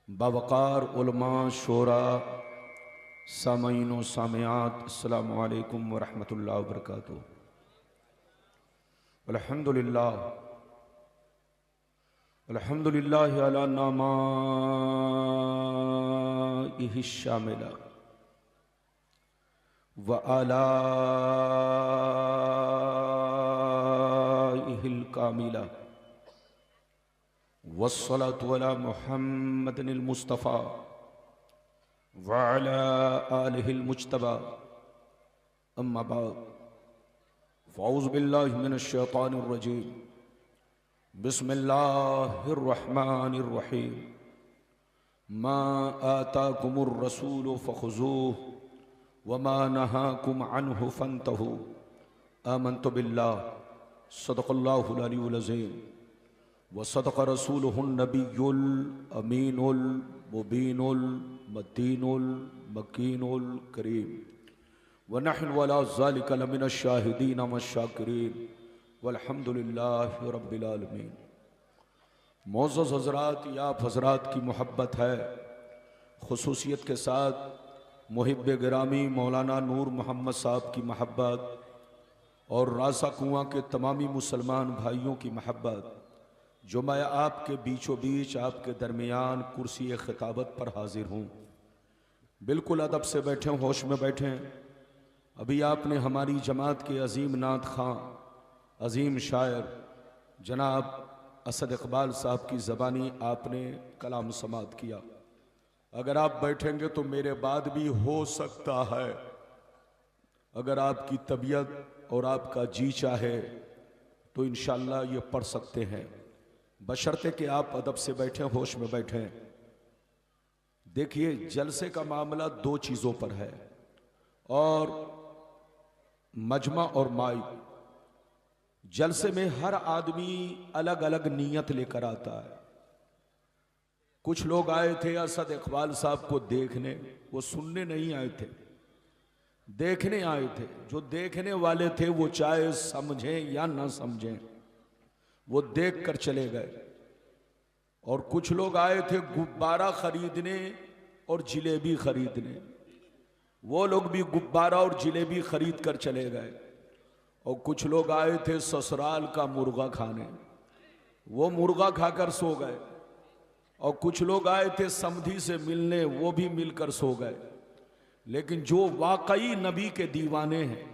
बावकार उलमा शोरा सामीन व सामियात अस्सलामु अलैकुम व रहमतुल्लाहि व बरकातुहू। अल्हम्दुलिल्लाह अल्हम्दुलिल्लाहि अला नमाइहि शामिला व आलाइहिल कामिला वस्सलातु अला मुहम्मदिल मुस्तफ़ा व अला आलिहिल मुज्तबा अम्मा बाद फ़अऊज़ु बिल्लाहि मिनश शैतानिर रजीम बिस्मिल्लाहिर रहमानिर रहीम मा आताकुमुर रसूलु फ़ख़ुज़ूहु व मा नहाकुम अन्हु फ़न्तहू आमन्तु बिल्लाहि सदक़ल्लाहुल अलीयुल अज़ीम व सदक़ रसूलुहुन नबियुल अमीनुल मुबीनुल मतीनुल मकीनुल करीम व नहनु अला ज़ालिका लमिनश शाहिदीन वश्शाकिरीन वल्हम्दुलिल्लाहि रब्बिल आलमीन। मोअज़्ज़ज़ हज़रात, या आप हज़रात की मोहब्बत है, खुसूसियत के साथ मुहिब्ब गिरामी मौलाना नूर मोहम्मद साहब की मोहब्बत और रासा कुआं के तमामी मुसलमान भाइयों की मोहब्बत, जो मैं आपके बीचों बीच आपके दरमियान कुर्सी खिताबत पर हाजिर हूँ। बिल्कुल अदब से बैठे, होश में बैठें। अभी आपने हमारी जमात के अजीम नात खां, अजीम शायर जनाब असद इकबाल साहब की ज़बानी आपने कलाम समात किया। अगर आप बैठेंगे तो मेरे बाद भी हो सकता है, अगर आपकी तबीयत और आपका जी चाहे तो इंशाअल्लाह ये पढ़ सकते हैं, बशर्ते कि आप अदब से बैठें, होश में बैठें। देखिए, जलसे का मामला दो चीज़ों पर है, और मजमा और माइक। जलसे में हर आदमी अलग अलग नीयत लेकर आता है। कुछ लोग आए थे असद इकबाल साहब को देखने, वो सुनने नहीं आए थे, देखने आए थे। जो देखने वाले थे वो चाहे समझें या ना समझें, वो देख कर चले गए। और कुछ लोग आए थे गुब्बारा खरीदने और जिलेबी खरीदने, वो लोग भी गुब्बारा और जिलेबी खरीद कर चले गए। और कुछ लोग आए थे ससुराल का मुर्गा खाने, वो मुर्गा खाकर सो गए। और कुछ लोग आए थे समधी से मिलने, वो भी मिलकर सो गए। लेकिन जो वाकई नबी के दीवाने हैं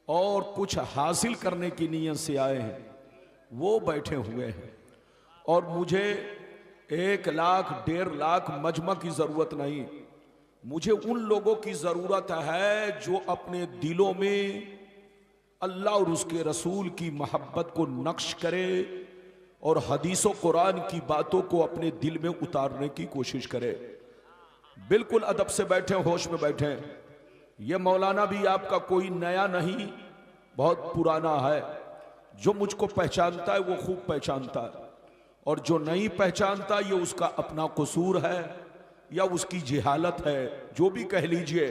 और कुछ हासिल करने की नीयत से आए हैं, वो बैठे हुए हैं। और मुझे 1 लाख 1.5 लाख मजमा की जरूरत नहीं, मुझे उन लोगों की जरूरत है जो अपने दिलों में अल्लाह और उसके रसूल की मोहब्बत को नक्श करे और हदीस और कुरान की बातों को अपने दिल में उतारने की कोशिश करे। बिल्कुल अदब से बैठे, होश में बैठे। ये मौलाना भी आपका कोई नया नहीं, बहुत पुराना है। जो मुझको पहचानता है वो खूब पहचानता है, और जो नहीं पहचानता ये उसका अपना कसूर है या उसकी जिहालत है, जो भी कह लीजिए।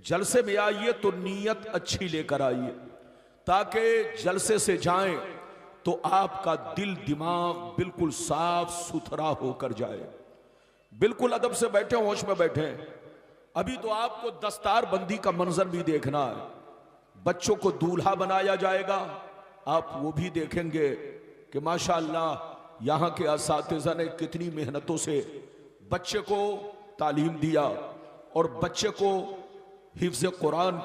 जलसे में आइए तो नीयत अच्छी लेकर आइए, ताकि जलसे से जाएं तो आपका दिल दिमाग बिल्कुल साफ सुथरा होकर जाए। बिल्कुल अदब से बैठे, होश में बैठे। अभी तो आपको दस्तार बंदी का मंजर भी देखना है। बच्चों को दूल्हा बनाया जाएगा, आप वो भी देखेंगे कि माशाअल्लाह यहाँ के असातिज़ा ने कितनी मेहनतों से बच्चे को तालीम दिया और बच्चे को हिफ्ज़ कुरान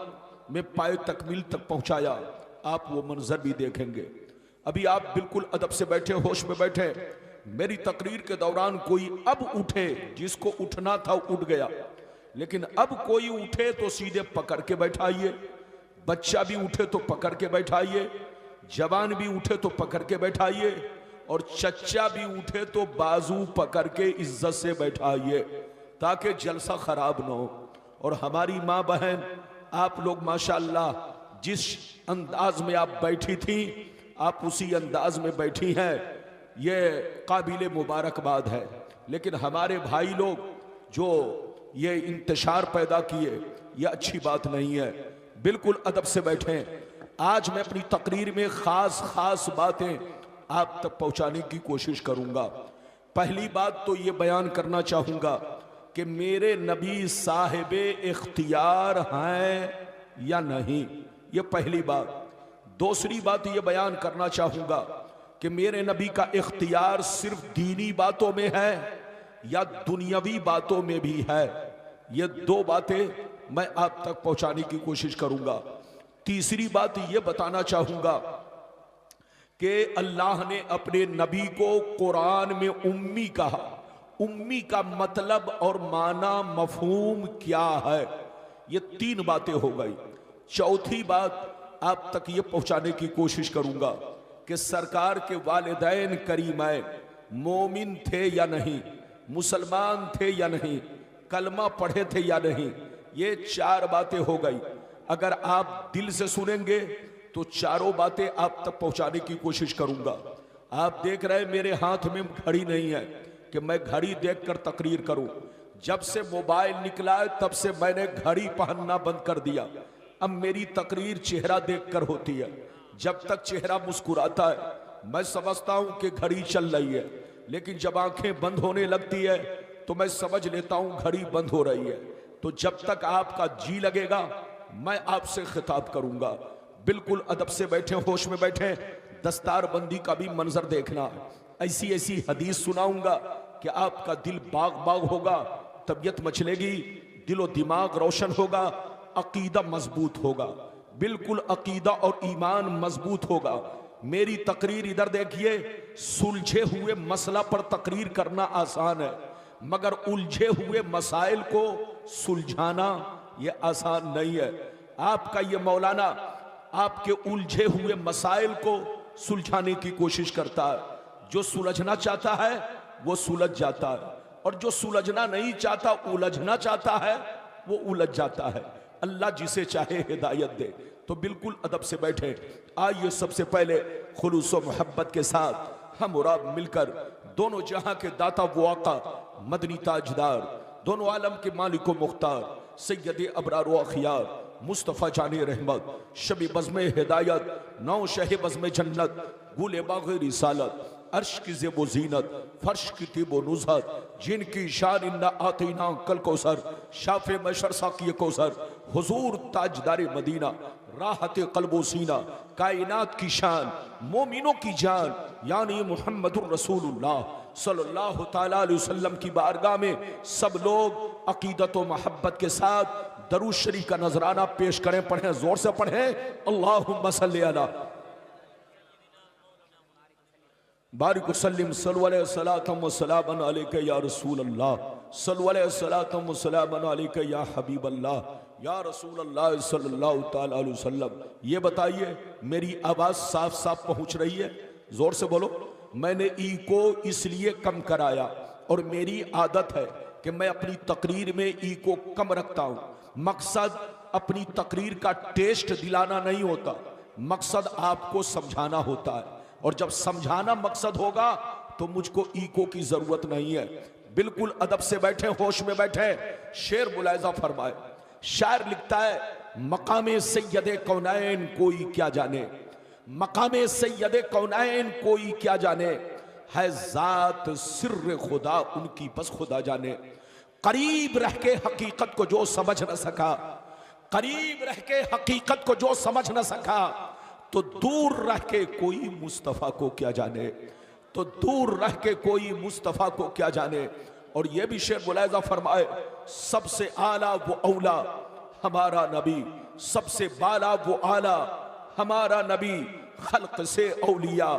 में पाए तकमील तक पहुँचाया। आप वो मंजर भी देखेंगे। अभी आप बिल्कुल अदब से बैठे, होश में बैठे। मेरी तकरीर के दौरान कोई अब उठे, जिसको उठना था उठ गया, लेकिन अब कोई उठे तो सीधे पकड़ के बैठाइए। बच्चा भी उठे तो पकड़ के बैठाइए, जवान भी उठे तो पकड़ के बैठाइए, और चच्चा भी उठे तो बाजू पकड़ के इज्जत से बैठाइए, ताकि जलसा खराब न हो। और हमारी माँ बहन, आप लोग माशाअल्लाह जिस अंदाज में आप बैठी थी, आप उसी अंदाज में बैठी हैं, ये काबिल मुबारकबाद है। लेकिन हमारे भाई लोग जो ये इंतशार पैदा किए, ये अच्छी बात नहीं है। बिल्कुल अदब से बैठें। आज मैं अपनी तकरीर में खास बातें आप तक पहुंचाने की कोशिश करूंगा। पहली बात तो ये बयान करना चाहूंगा कि मेरे नबी साहिबे इख्तियार हैं या नहीं, ये पहली बात। दूसरी बात ये बयान करना चाहूंगा कि मेरे नबी का इख्तियार सिर्फ दीनी बातों में है या दुनियावी बातों में भी है। ये दो बातें मैं आप तक पहुंचाने की कोशिश करूंगा। तीसरी बात ये बताना चाहूंगा कि अल्लाह ने अपने नबी को कुरान में उम्मी कहा। उम्मी का मतलब और माना मफहूम क्या है, ये तीन बातें हो गई। चौथी बात आप तक ये पहुंचाने की कोशिश करूंगा कि सरकार के वालिदैन करीमैन मोमिन थे या नहीं, मुसलमान थे या नहीं, कलमा पढ़े थे या नहीं, ये चार बातें हो गई। अगर आप दिल से सुनेंगे तो चारों बातें आप तक पहुंचाने की कोशिश करूंगा। आप देख रहे हैं मेरे हाथ में घड़ी नहीं है कि मैं घड़ी देखकर तकरीर करूं। जब से मोबाइल निकला है तब से मैंने घड़ी पहनना बंद कर दिया। अब मेरी तकरीर चेहरा देखकर होती है। जब तक चेहरा मुस्कुराता है मैं समझता हूं कि घड़ी चल रही है, लेकिन जब आंखें बंद होने लगती है तो मैं समझ लेता हूं घड़ी बंद हो रही है। तो जब तक आपका जी लगेगा मैं आपसे खिताब करूंगा। बिल्कुल अदब से बैठे, होश में बैठे। दस्तार बंदी का भी मंजर देखना है। ऐसी ऐसी हदीस सुनाऊंगा कि आपका दिल बाग बाग होगा, तबीयत मचलेगी, दिलो दिमाग रोशन होगा, अकीदा मजबूत होगा। बिल्कुल अकीदा और ईमान मजबूत होगा। मेरी तकरीर इधर देखिए, सुलझे हुए मसला पर तकरीर करना आसान है, मगर उलझे हुए मसाइल को सुलझाना यह आसान नहीं है। आपका ये मौलाना आपके उलझे हुए मसाइल को सुलझाने की कोशिश करता है। जो सुलझना चाहता है वो सुलझ जाता है, और जो सुलझना नहीं चाहता, उलझना चाहता है, वो उलझ जाता है। अल्लाह जिसे चाहे हिदायत दे। तो बिल्कुल अदब से बैठे। आइए सबसे पहले खुलूस व मोहब्बत के साथ हम और आप मिलकर दोनों जहां के दाता वो आका, मदनी ताजदार, दोनों आलम के मालिक व मुख्तार, सैयद अबरार व अखियार, मुस्तफ़ा जाने रहमत, शबी बज़्म हिदायत, नौ शह बज़्म जन्नत, गुले बाग़ रिसालत, अर्श की ज़ेबो ज़ीनत, फर्श की तिबो नुज़हत, जिनकी शान इन्ना आतीना कल कौसर, शाफ़े मशर साक़ी कौसर, हुज़ूर ताजदार मदीना, राहत क़ल्बो सीना, कायनात की शान, मोमिनों की जान, यानी मुहम्मदुर रसूलुल्लाह सल्लल्लाहु तआला अलैहि वसल्लम की बारगाह में सब लोग अक़ीदत व मोहब्बत के साथ दरूद शरीफ का नजराना पेश करें। पढ़ें, जोर से पढ़ें। अल्लाहुम्मा सल्ली अला बारिक वसल्लिम सल्लल्लाहु अलैहि वसल्लम अलैका या रसूल अल्लाह, सल्लल्लाहु अलैहि वसल्लम अलैका या हबीब अल्लाह, या रसूल अल्लाह सल्लल्लाहु तआला अलैहि वसल्लम। ये बताइए मेरी आवाज़ साफ साफ पहुँच रही है? ज़ोर से बोलो। मैंने ई को इसलिए कम कराया, और मेरी आदत है कि मैं अपनी तकरीर में ई को कम रखता हूँ। मकसद अपनी तकरीर का टेस्ट दिलाना नहीं होता, मकसद आपको समझाना होता है, और जब समझाना मकसद होगा तो मुझको ईको की जरूरत नहीं है। बिल्कुल अदब से बैठे, होश में बैठे। शेर मुलायजा फरमाए। शायर लिखता है, मकामे सैयदे कौनैन कोई क्या जाने, मकामे सैयदे कौनैन कोई क्या जाने, है जात सिर्र खुदा उनकी बस खुदा जाने। करीब रह के हकीकत को जो समझ न सका, करीब रह के हकीकत को जो समझ न सका, तो दूर रह के कोई मुस्तफ़ा को क्या जाने, तो दूर रह के कोई मुस्तफ़ा को क्या जाने। और ये भी शेर मुलायजा फरमाए, सबसे आला वो औला हमारा नबी, सबसे बाला वो आला हमारा नबी, खल्क से औलिया,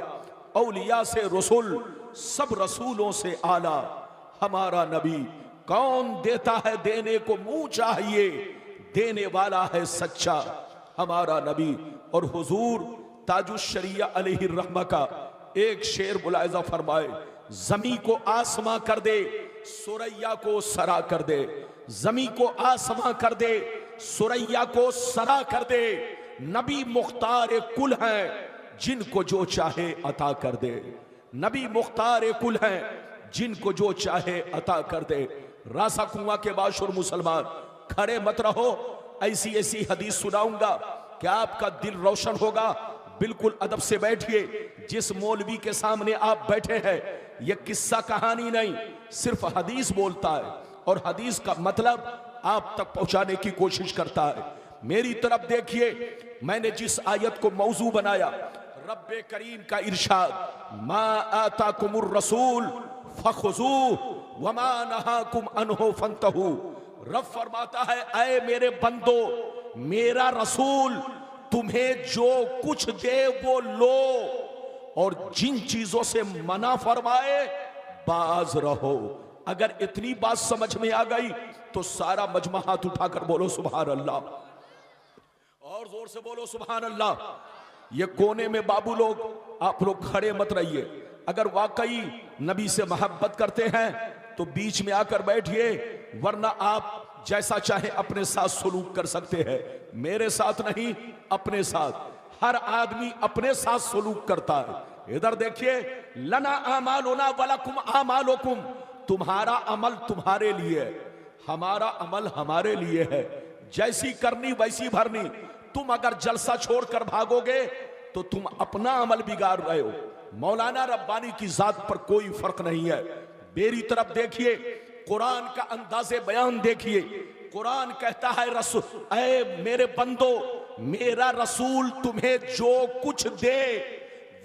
औलिया से रसूल, सब रसूलों से आला हमारा नबी। कौन देता है देने को मुंह चाहिए, देने वाला है सच्चा हमारा नबी। और हुजूर ताजुश शरिया अलैहि रहमा का एक शेर मुलायजा फरमाए, जमी को आसमां कर दे, सुरैया को सरा कर दे, जमी को आसमां कर दे, सुरैया को सरा कर दे। नबी मुख्तार कुल हैं जिनको जो चाहे अता कर दे, नबी मुख्तार कुल हैं जिनको जो चाहे अता कर दे। रासा कुआं के बाशुर मुसलमान खड़े मत रहो, ऐसी ऐसी हदीस सुनाऊंगा कि आपका दिल रोशन होगा, बिल्कुल अदब से बैठिए। जिस मौलवी के सामने आप बैठे हैं, यह किस्सा कहानी नहीं, सिर्फ हदीस बोलता है और हदीस का मतलब आप तक पहुंचाने की कोशिश करता है। मेरी तरफ देखिए, मैंने जिस आयत को मौजू बनाया, रब्बे करीम का इरशाद, मा आताकुमुर रसूल फखुज़ूहु वमा नहाकुम अन्हु फंतहू। रब फरमाता है, ऐ मेरे बंदो, मेरा रसूल तुम्हें जो कुछ दे वो लो, और जिन चीजों से मना फरमाए बाज रहो। अगर इतनी बात समझ में आ गई तो सारा मजमा हाथ उठाकर बोलो सुभान अल्लाह, और जोर से बोलो सुभान अल्लाह। ये कोने में बाबू लोग, आप लोग खड़े मत रहिए। अगर वाकई नबी से मोहब्बत करते हैं तो बीच में आकर बैठिए, वरना आप जैसा चाहे अपने साथ सलूक कर सकते हैं। मेरे साथ नहीं, अपने साथ। हर आदमी अपने साथ सलूक करता है। इधर देखिए, लना आमालुना वलकुम आमालुकुम, तुम्हारा अमल तुम्हारे लिए है, हमारा अमल हमारे लिए है। जैसी करनी वैसी भरनी। तुम अगर जलसा छोड़कर भागोगे तो तुम अपना अमल बिगाड़ रहे हो। मौलाना रब्बानी की जात पर कोई फर्क नहीं है। मेरी तरफ देखिए, कुरान का अंदाज़े बयान देखिए। कुरान कहता है, रसूल, ऐ मेरे बंदो, मेरा रसूल तुम्हें जो कुछ दे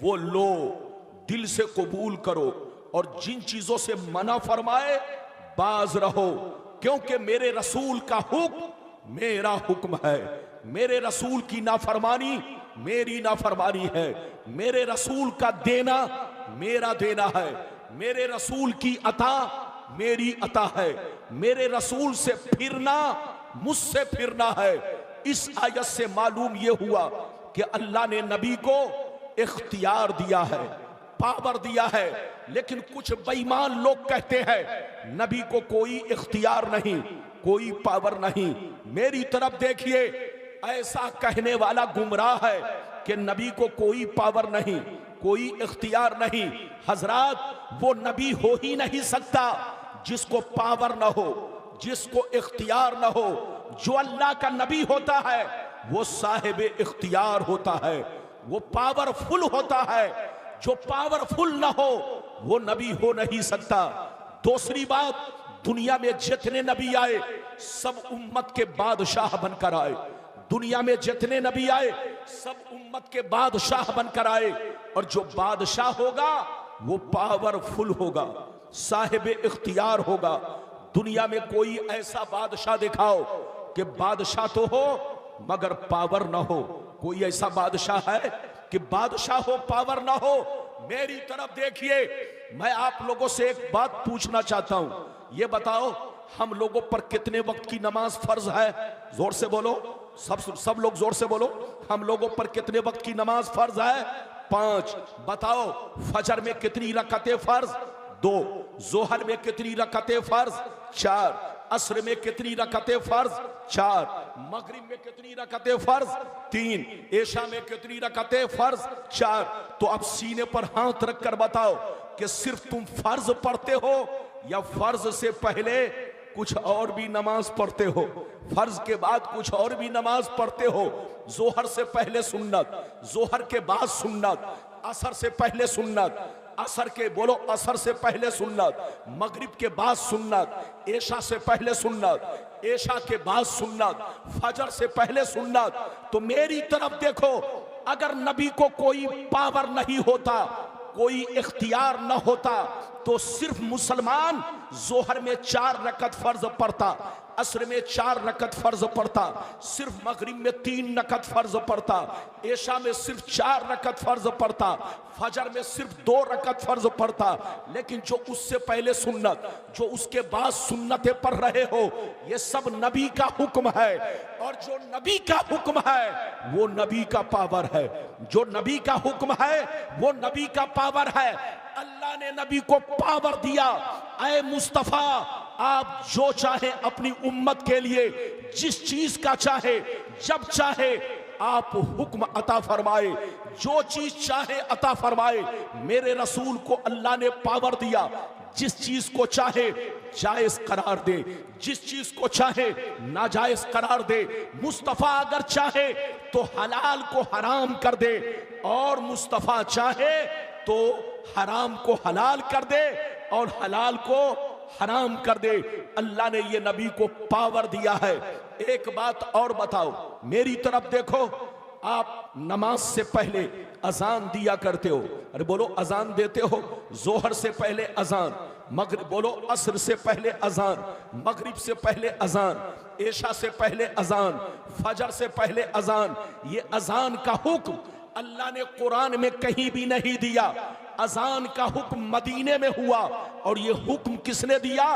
वो लो, दिल से कबूल करो, और जिन चीजों से मना फरमाए बाज रहो, क्योंकि मेरे रसूल का हुक्म मेरा हुक्म है। मेरे रसूल की नाफरमानी मेरी नाफरमानी है। मेरे रसूल का देना मेरा देना है। मेरे रसूल की अता मेरी अता है। मेरे रसूल से फिरना मुझसे फिरना है। इस आयत से मालूम यह हुआ कि अल्लाह ने नबी को इख्तियार दिया है, पावर दिया है। लेकिन कुछ बेईमान लोग कहते हैं नबी को कोई इख्तियार नहीं, कोई पावर नहीं। मेरी तरफ देखिए, ऐसा कहने वाला गुमराह है कि नबी को कोई पावर नहीं, कोई इख्तियार नहीं। हजरात, वो नबी हो ही नहीं सकता जिसको पावर न हो, जिसको इख्तियार न हो। जो अल्लाह का नबी होता है वो साहिब इख्तियार होता है, वो पावरफुल होता है। जो पावरफुल न हो वो नबी हो नहीं सकता। दूसरी बात, दुनिया में जितने नबी आए सब उम्मत के बादशाह बनकर आए। दुनिया में जितने नबी आए सब उम्मत के बादशाह बनकर आए, और जो बादशाह होगा वो पावरफुल होगा, साहिब इख्तियार होगा। दुनिया में कोई ऐसा बादशाह दिखाओ कि बादशाह तो हो मगर पावर ना हो। कोई ऐसा बादशाह है कि बादशाह हो पावर ना हो? मेरी तरफ देखिए, मैं आप लोगों से एक बात पूछना चाहता हूं। ये बताओ, हम लोगों पर कितने वक्त की नमाज फर्ज है? जोर से बोलो, सब लोग जोर से बोलो। हम लोगों पर कितने वक्त की नमाज फर्ज है? 5। बताओ, फजर में कितनी रकअतें फर्ज? 2। जोहर में कितनी रकअतें फर्ज? 4। असर में कितनी रकअतें फर्ज? 4। मगरिब में कितनी रकअतें फर्ज? 3। ऐशा में कितनी रकअतें फर्ज? 4। तो अब सीने पर हाथ रखकर बताओ कि सिर्फ तुम फर्ज पढ़ते हो या फर्ज से पहले कुछ और भी नमाज पढ़ते हो, फर्ज के बाद कुछ और भी नमाज पढ़ते हो? जोहर से पहले सुन्नत, जोहर के बाद सुन्नत, असर से पहले सुन्नत, असर के बोलो असर से पहले सुन्नत, मगरिब के बाद सुन्नत, ऐशा से पहले सुन्नत, ऐशा के बाद सुन्नत, फजर से पहले सुन्नत। तो मेरी तरफ देखो, अगर नबी को कोई पावर नहीं होता, कोई इख्तियार न होता, तो सिर्फ मुसलमान जोहर में 4 रकत फर्ज पढ़ता, असर में 4 रकत फर्ज पढ़ता, सिर्फ मगरिब में 3 रकत फर्ज पढ़ता, ऐशा में सिर्फ 4 रकत फर्ज पढ़ता, फजर में सिर्फ 2 रकत फर्ज पढ़ता। लेकिन जो उससे पहले सुन्नत, जो उसके बाद सुन्नतें पढ़ रहे हो, ये सब नबी का हुक्म है। और जो नबी का हुक्म है वो नबी का पावर है। जो नबी का हुक्म है वो नबी का पावर है। अल्लाह ने नबी को पावर दिया, ऐ मुस्तफा, आप जो चाहे अपनी उम्मत के लिए, जिस चीज का चाहे, जब चाहे आप हुक्म अता फरमाए, जो चीज चाहे अता फरमाए। मेरे रसूल को अल्लाह ने पावर दिया, जिस चीज को चाहे जायज करार दे, जिस चीज को चाहे नाजायज करार दे। मुस्तफा अगर चाहे तो हलाल को हराम कर दे, और मुस्तफा चाहे तो हराम को हलाल कर दे और हलाल को हराम कर दे। अल्लाह ने ये नबी को पावर दिया है। एक बात और बताओ, मेरी तरफ देखो, आप नमाज से पहले अजान दिया करते हो। अरे बोलो, अजान देते हो? जोहर से पहले अजान, मगरिब बोलो, असर से पहले अजान, मगरिब से पहले अजान, ऐशा से पहले अजान, फजर से पहले अजान। ये अजान का हुक्म अल्लाह ने कुरान में कहीं भी नहीं दिया। अजान का हुक्म मदीने में हुआ, और ये हुक्म किसने दिया?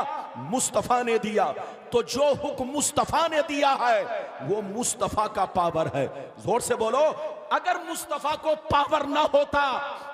मुस्तफा ने दिया। तो जो हुक्म मुस्तफा ने दिया है वो मुस्तफा का पावर है। जोर से बोलो, अगर मुस्तफा को पावर ना होता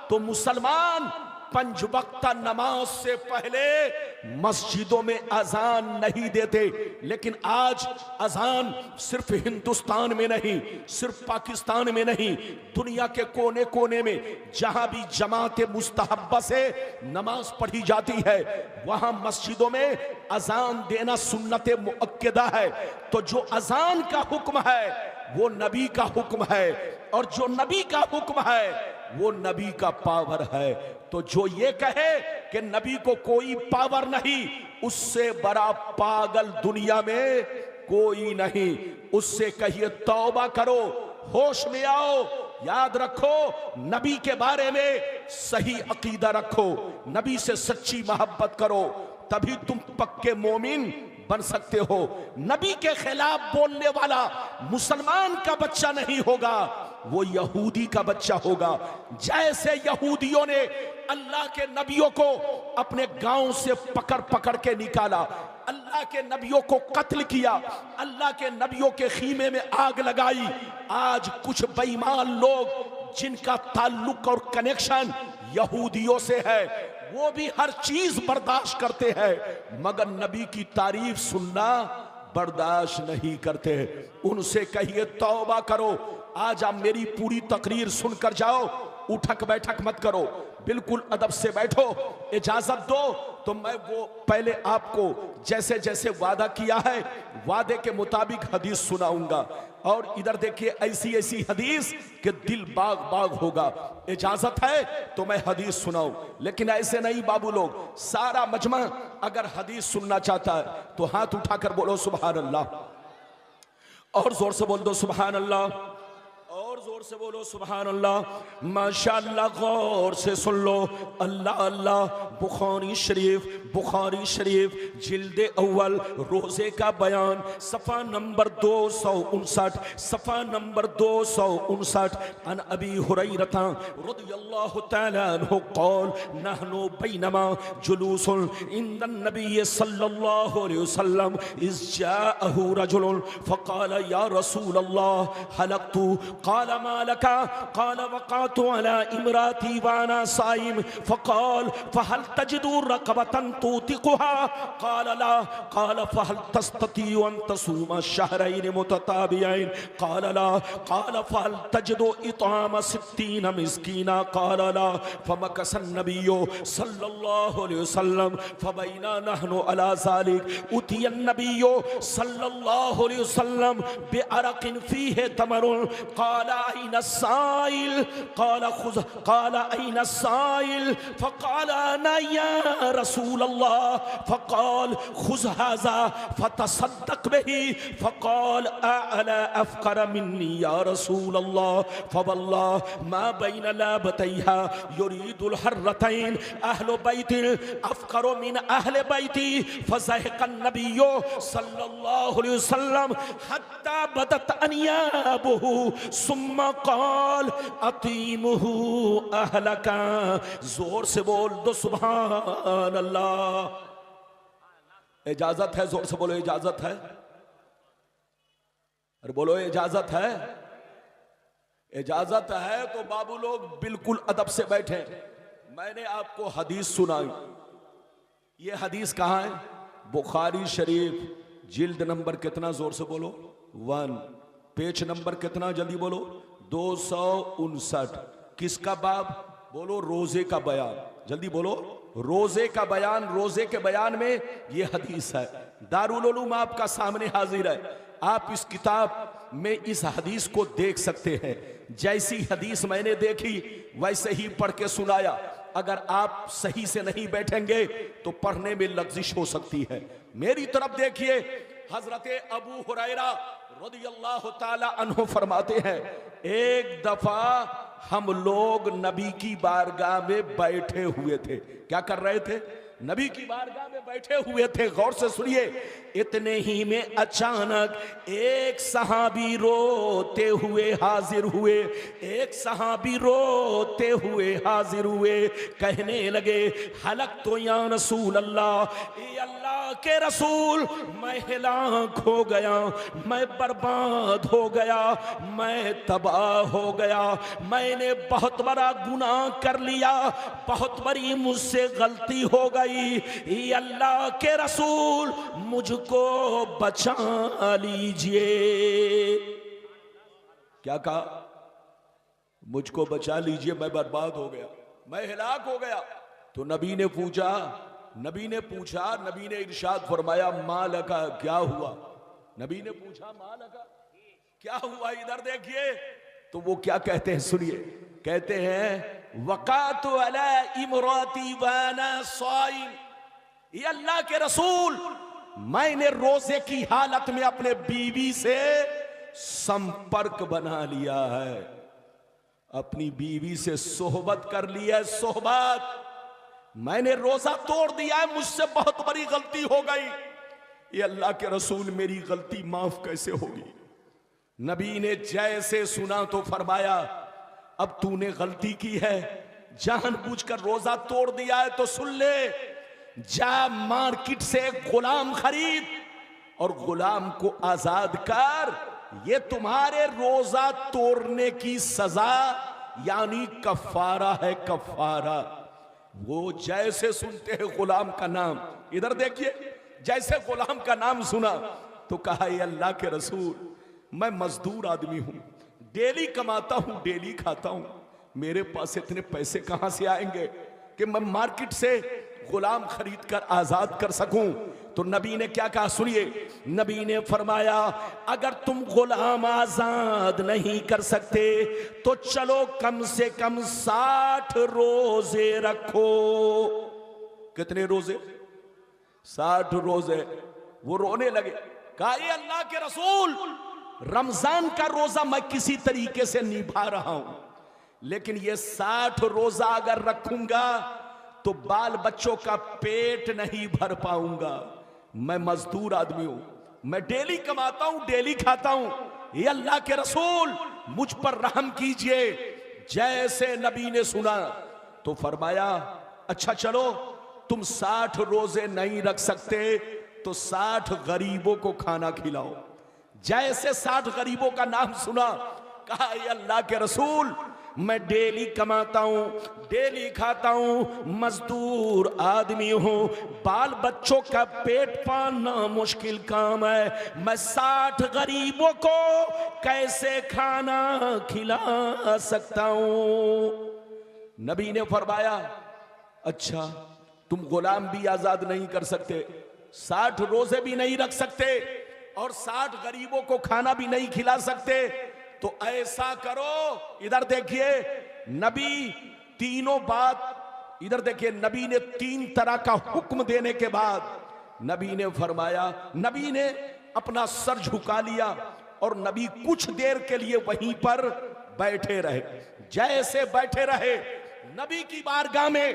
तो मुसलमान 5 वक्त नमाज से पहले मस्जिदों में अजान नहीं देते। लेकिन आज अजान सिर्फ हिंदुस्तान में नहीं, सिर्फ पाकिस्तान में नहीं, दुनिया के कोने कोने में जहां भी जमात मुस्तहब्बा से नमाज पढ़ी जाती है वहां मस्जिदों में अजान देना सुन्नत मुअक्कदा है। तो जो अजान का हुक्म है वो नबी का हुक्म है, और जो नबी का हुक्म है वो नबी का पावर है। तो जो ये कहे कि नबी को कोई पावर नहीं, उससे बड़ा पागल दुनिया में कोई नहीं। उससे कहिए तौबा करो, होश में आओ, याद रखो, नबी के बारे में सही अकीदा रखो, नबी से सच्ची मोहब्बत करो, तभी तुम पक्के मोमिन बन सकते हो। नबी के खिलाफ बोलने वाला मुसलमान का बच्चा नहीं होगा, वो यहूदी का बच्चा होगा। जैसे यहूदियों ने अल्लाह के नबियों को अपने गांव से पकड़ पकड़ के निकाला, अल्लाह के नबियों को कत्ल किया, अल्लाह के नबियों के खीमे में आग लगाई, आज कुछ बेईमान लोग जिनका ताल्लुक और कनेक्शन यहूदियों से है, वो भी हर चीज बर्दाश्त करते हैं, मगर नबी की तारीफ सुनना बर्दाश्त नहीं करते। उनसे कहिए तौबा करो। आज आप मेरी पूरी तकरीर सुनकर जाओ, उठक बैठक मत करो, बिल्कुल अदब से बैठो। इजाजत दो तो मैं वो पहले आपको जैसे जैसे वादा किया है वादे के मुताबिक हदीस सुनाऊंगा, और इधर देखिए ऐसी ऐसी हदीस कि दिल बाग बाग होगा। इजाजत है तो मैं हदीस सुनाऊं, लेकिन ऐसे नहीं बाबू लोग। सारा मजमा अगर हदीस सुनना चाहता है तो हाथ उठाकर बोलो सुभान अल्लाह, और जोर से बोल दो सुभान अल्लाह, और जोर से बोलो सुभान अल्लाह। माशाअल्लाह, गौर से सुन लो। अल्लाह अल्लाह। बुखारी शरीफ जिल्द अव्वल रोजे का बयान, सफ़ा नंबर 259, सफ़ा नंबर 259। अन अबी हुरैरा रज़ियल्लाहु तआला अन्हु क़ाल नहनु बैनमा जुलूसुन इंदन नबी सल्लल्लाहु अलैहि वसल्लम इज़ जाअहु रजुलुन फ़क़ाल या रसूल अल्लाह हलकतु क़ाल मा लका क़ाल वक़अतु अला इमराती वाना साइम फ़क़ाल फ़हल तजिदु रक़बतन तुतिक़ुहा क़ाल ला क़ाल फ़हल तस्ततिउ अन तसूम शहरैन मुतताबियैन क़ाल ला क़ाल फ़हल तजिदु इत्आम 60 मिस्कीना क़ाल ला फ़मकस अन्नबिय्यु सल्लल्लाहु अलैहि वसल्लम फ़बैना नहनु अला ज़ालिक उतिय अन्नबिय्यु सल्लल्लाहु अलैहि वसल्लम बिअरक़िन फ़ीहि तमरुन क़ाल अय्न साइल क़ाल अय्न साइल फ़क़ाल अना या रसूल अल्लाह फ़क़ाल ख़ुज़ हाज़ा फ़तसद्दक़ बिही फ़क़ाल अला अफ़क़र मिन्नी या रसूल अल्लाह फ़वल्लाहि मा बैन लाबतैहा युरीदुल हर्रतैन अहलु बैति अफ़क़रु मिन अहलि बैति फ़ज़हिक़ अन्नबिय्यु सल्लल्लाहु अलैहि वसल्लम हत्ता बदत अनियाबुहु सुम्मा क़ाल अतीमुहु अहलका। जोर से बोल दो सुभान अल्लाह। इजाजत है, जोर से बोलो इजाजत है, अरे बोलो इजाजत है। इजाजत है तो बाबू लोग बिल्कुल अदब से बैठे। मैंने आपको हदीस सुनाई, ये हदीस कहाँ है? बुखारी शरीफ जिल्द नंबर कितना? जोर से बोलो 1। पेज नंबर कितना? जल्दी बोलो 259। किसका बाब? बोलो रोजे का बयान। जल्दी बोलो रोजे का बयान, रोजे के बयान में ये हदीस है। दारुल उलूम आपका सामने हाजिर है, आप इस किताब में इस हदीस को देख सकते हैं। जैसी हदीस मैंने देखी वैसे ही पढ़ के सुनाया। अगर आप सही से नहीं बैठेंगे तो पढ़ने में लग़्ज़िश हो सकती है। मेरी तरफ देखिए, हजरते अबू हुरैरा रज़ियल्लाहु ताला अन्हु फरमाते हैं, एक दफा हम लोग नबी की बारगाह में बैठे हुए थे। क्या कर रहे थे? नबी की बारगाह में बैठे हुए थे। गौर से सुनिए, इतने ही में अचानक एक सहाबी रोते हुए हाजिर हुए। एक सहाबी रोते हुए हाजिर हुए, कहने लगे, हलक तो या रसूल अल्लाह, ये अल्लाह के रसूल, मैं हिलाक हो गया, मैं बर्बाद हो गया, मैं तबाह हो गया, मैंने बहुत बड़ा गुनाह कर लिया, बहुत बड़ी मुझसे गलती हो गई। ये अल्लाह के रसूल, मुझको बचा लीजिए। क्या कहा? मुझको बचा लीजिए, मैं बर्बाद हो गया, मैं हिलाक हो गया। तो नबी ने पूछा, नबी ने इरशाद फरमाया, माँ लगा, क्या हुआ? नबी ने पूछा, माँ लगा, क्या हुआ? इधर देखिए तो वो क्या कहते हैं, सुनिए। कहते हैं, वक़ातु अला इमराती वाना साइम, ये अल्लाह के रसूल, मैंने रोजे की हालत में अपने बीवी से संपर्क बना लिया है, अपनी बीवी से सोहबत कर लिया है। सोहबत, मैंने रोजा तोड़ दिया है, मुझसे बहुत बड़ी गलती हो गई। ये अल्लाह के रसूल, मेरी गलती माफ कैसे होगी? नबी ने जैसे सुना तो फरमाया, अब तूने गलती की है, जानबूझकर रोजा तोड़ दिया है, तो सुन ले, जा मार्केट से गुलाम खरीद और गुलाम को आजाद कर। ये तुम्हारे रोजा तोड़ने की सजा यानी कफारा है, कफारा। वो जैसे सुनते हैं गुलाम का नाम, इधर देखिए, जैसे गुलाम का नाम सुना तो कहा, ये अल्लाह के रसूल, मैं मजदूर आदमी हूं, डेली कमाता हूं, डेली खाता हूं, मेरे पास इतने पैसे कहां से आएंगे कि मैं मार्केट से गुलाम खरीद कर आजाद कर सकूं? तो नबी ने क्या कहा, सुनिए। नबी ने फरमाया, अगर तुम गुलाम आजाद नहीं कर सकते तो चलो कम से कम 60 रोजे रखो। कितने रोजे? 60 रोजे। वो रोने लगे, कहा, ये अल्लाह के रसूल, रमजान का रोजा मैं किसी तरीके से निभा रहा हूं, लेकिन ये 60 रोजा अगर रखूंगा तो बाल बच्चों का पेट नहीं भर पाऊंगा। मैं मजदूर आदमी हूं, मैं डेली कमाता हूं, डेली खाता हूं, ये अल्लाह के रसूल, मुझ पर रहम कीजिए। जैसे नबी ने सुना तो फरमाया, अच्छा चलो, तुम 60 रोजे नहीं रख सकते तो 60 गरीबों को खाना खिलाओ। जैसे 60 गरीबों का नाम सुना, कहा, ये अल्लाह के रसूल, मैं डेली कमाता हूं, डेली खाता हूं, मजदूर आदमी हूं, बाल बच्चों का पेट पालना मुश्किल काम है, मैं 60 गरीबों को कैसे खाना खिला सकता हूं? नबी ने फरमाया, अच्छा तुम गुलाम भी आजाद नहीं कर सकते, 60 रोजे भी नहीं रख सकते और 60 गरीबों को खाना भी नहीं खिला सकते, तो ऐसा करो। इधर देखिए, नबी तीनों बात, इधर देखिए, नबी ने 3 तरह का हुक्म देने के बाद नबी ने फरमाया, नबी ने अपना सर झुका लिया और नबी कुछ देर के लिए वहीं पर बैठे रहे। जैसे बैठे रहे, नबी की बारगाह में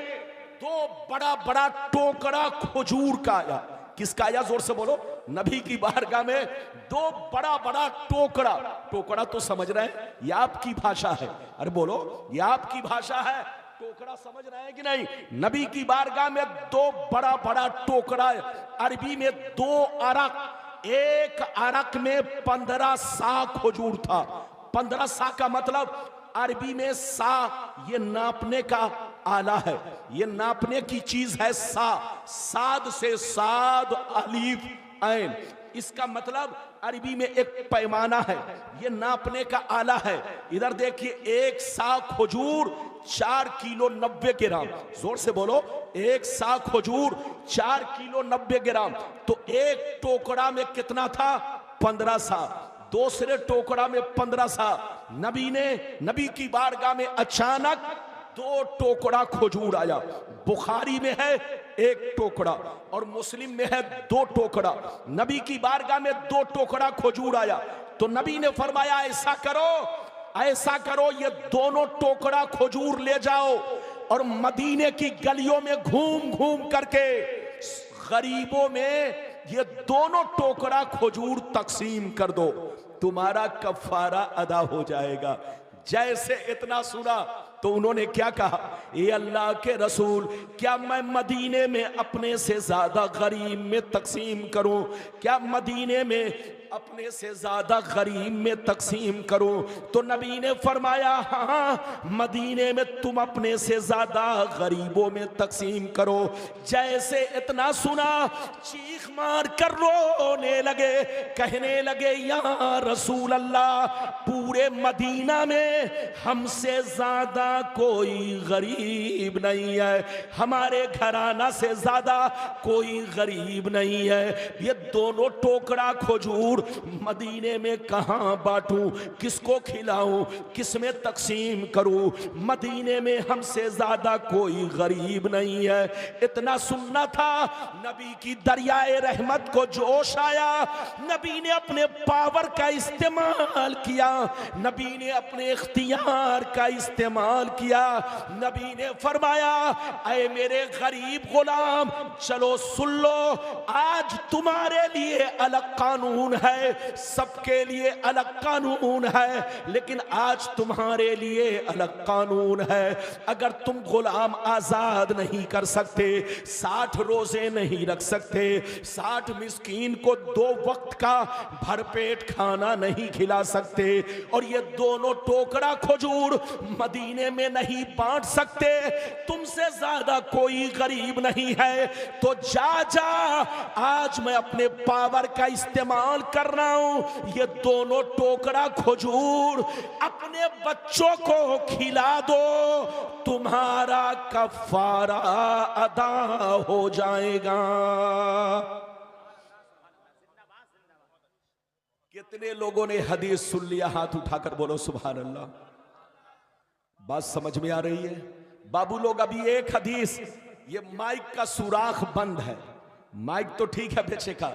2 बड़ा बड़ा टोकरा खजूर का आया। किसका आया? जोर से बोलो। नबी की बारगाह में 2 बड़ा बड़ा टोकरा, टोकरा तो समझ रहे हैं, यह आपकी भाषा है, अरे बोलो, यह आपकी भाषा है, टोकरा समझ रहे हैं कि नहीं? नबी की बारगाह में 2 बड़ा बड़ा टोकरा, अरबी में 2 अरक, एक अरक में 15 सा खजूर था। 15 सा का मतलब अरबी में सा ये नापने का आला है, ये नापने की चीज है। साद से साद अलीफ ऐन, इसका मतलब अरबी में एक पैमाना है, ये नापने का आला है। इधर देखिए, 1 सा खजूर 4 किलो 90 ग्राम, जोर से बोलो, 1 सा खजूर 4 किलो 90 ग्राम। तो एक टोकरा में कितना था? 15 सा। दूसरे टोकरा में 15 सा। नबी की बारगाह में अचानक 2 टोकरा खजूर आया। बुखारी में है 1 टोकरा और मुस्लिम में है 2 टोकरा। नबी की बारगाह में 2 टोकरा खजूर आया तो नबी ने फरमाया ऐसा करो, ये दोनों टोकरा खजूर ले जाओ और मदीने की गलियों में घूम घूम करके गरीबों में ये दोनों टोकरा खजूर तकसीम कर दो, तुम्हारा कफारा अदा हो जाएगा। जैसे इतना सुना तो उन्होंने क्या कहा, ये अल्लाह के रसूल, क्या मैं मदीने में अपने से ज्यादा गरीब में तकसीम करूं? क्या मदीने में अपने से ज्यादा गरीब में तकसीम करूं? तो नबी ने फरमाया हाँ, मदीने में तुम अपने से ज्यादा गरीबों में तकसीम करो। जैसे इतना सुना चीख मार कर रोने लगे, कहने लगे या रसूल अल्लाह, पूरे मदीना में हमसे ज्यादा कोई गरीब नहीं है, हमारे घराना से ज्यादा कोई गरीब नहीं है। ये दोनों टोकरा खजूर मदीने में कहां बांटूं, किसको खिलाऊं, किस में तकसीम करूं? मदीने में हमसे ज्यादा कोई गरीब नहीं है। इतना सुनना था, नबी की दरियाए रहमत को जोश आया। नबी ने अपने पावर का इस्तेमाल किया, नबी ने अपने इख्तियार का इस्तेमाल किया। नबी ने फरमाया ऐ मेरे गरीब गुलाम, चलो सुन लो, आज तुम्हारे लिए अलग कानून है, सबके लिए अलग कानून है, लेकिन आज तुम्हारे लिए अलग कानून है। अगर तुम गुलाम आजाद नहीं कर सकते, 60 रोजे नहीं रख सकते, 60 मिस्कीन को 2 वक्त का भरपेट खाना नहीं खिला सकते, और ये दोनों टोकरा खजूर मदीने में नहीं बांट सकते, तुमसे ज्यादा कोई गरीब नहीं है, तो जा आज मैं अपने पावर का इस्तेमाल कर रहा हूं, ये दोनों टोकरा खजूर अपने बच्चों को खिला दो, तुम्हारा कफारा अदा हो जाएगा। कितने लोगों ने हदीस सुन लिया? हाथ उठाकर बोलो सुभान अल्लाह। बात समझ में आ रही है? बाबू लोग, अभी एक हदीस, ये माइक का सुराख बंद है, माइक तो ठीक है बेचे का,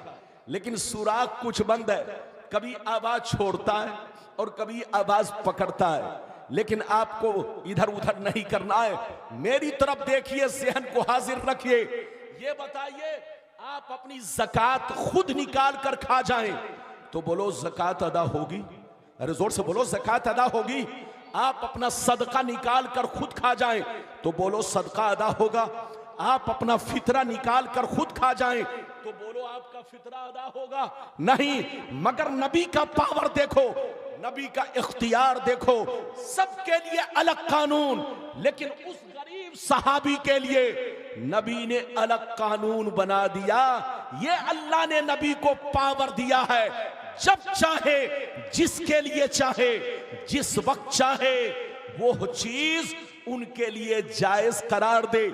लेकिन सुराख कुछ बंद है, कभी आवाज छोड़ता है और कभी आवाज पकड़ता है, लेकिन आपको इधर उधर नहीं करना है, मेरी तरफ देखिए, ज़हन को हाजिर रखिए। ये बताइए, आप अपनी ज़कात खुद निकाल कर खा जाएं तो बोलो ज़कात अदा होगी? अरे जोर से बोलो, ज़कात अदा होगी? आप अपना सदका निकाल कर खुद खा जाएं तो बोलो सदका अदा होगा? आप अपना फितरा निकाल कर खुद खा जाएं तो बोलो आपका फितरा अदा होगा? नहीं। मगर नबी का पावर देखो, नबी का इख्तियार देखो, सबके लिए अलग कानून, लेकिन उस गरीब सहाबी के लिए नबी ने अलग कानून बना दिया। ये अल्लाह ने नबी को पावर दिया है, जब चाहे, जिसके लिए चाहे, जिस वक्त चाहे, वो चीज उनके लिए जायज करार दे।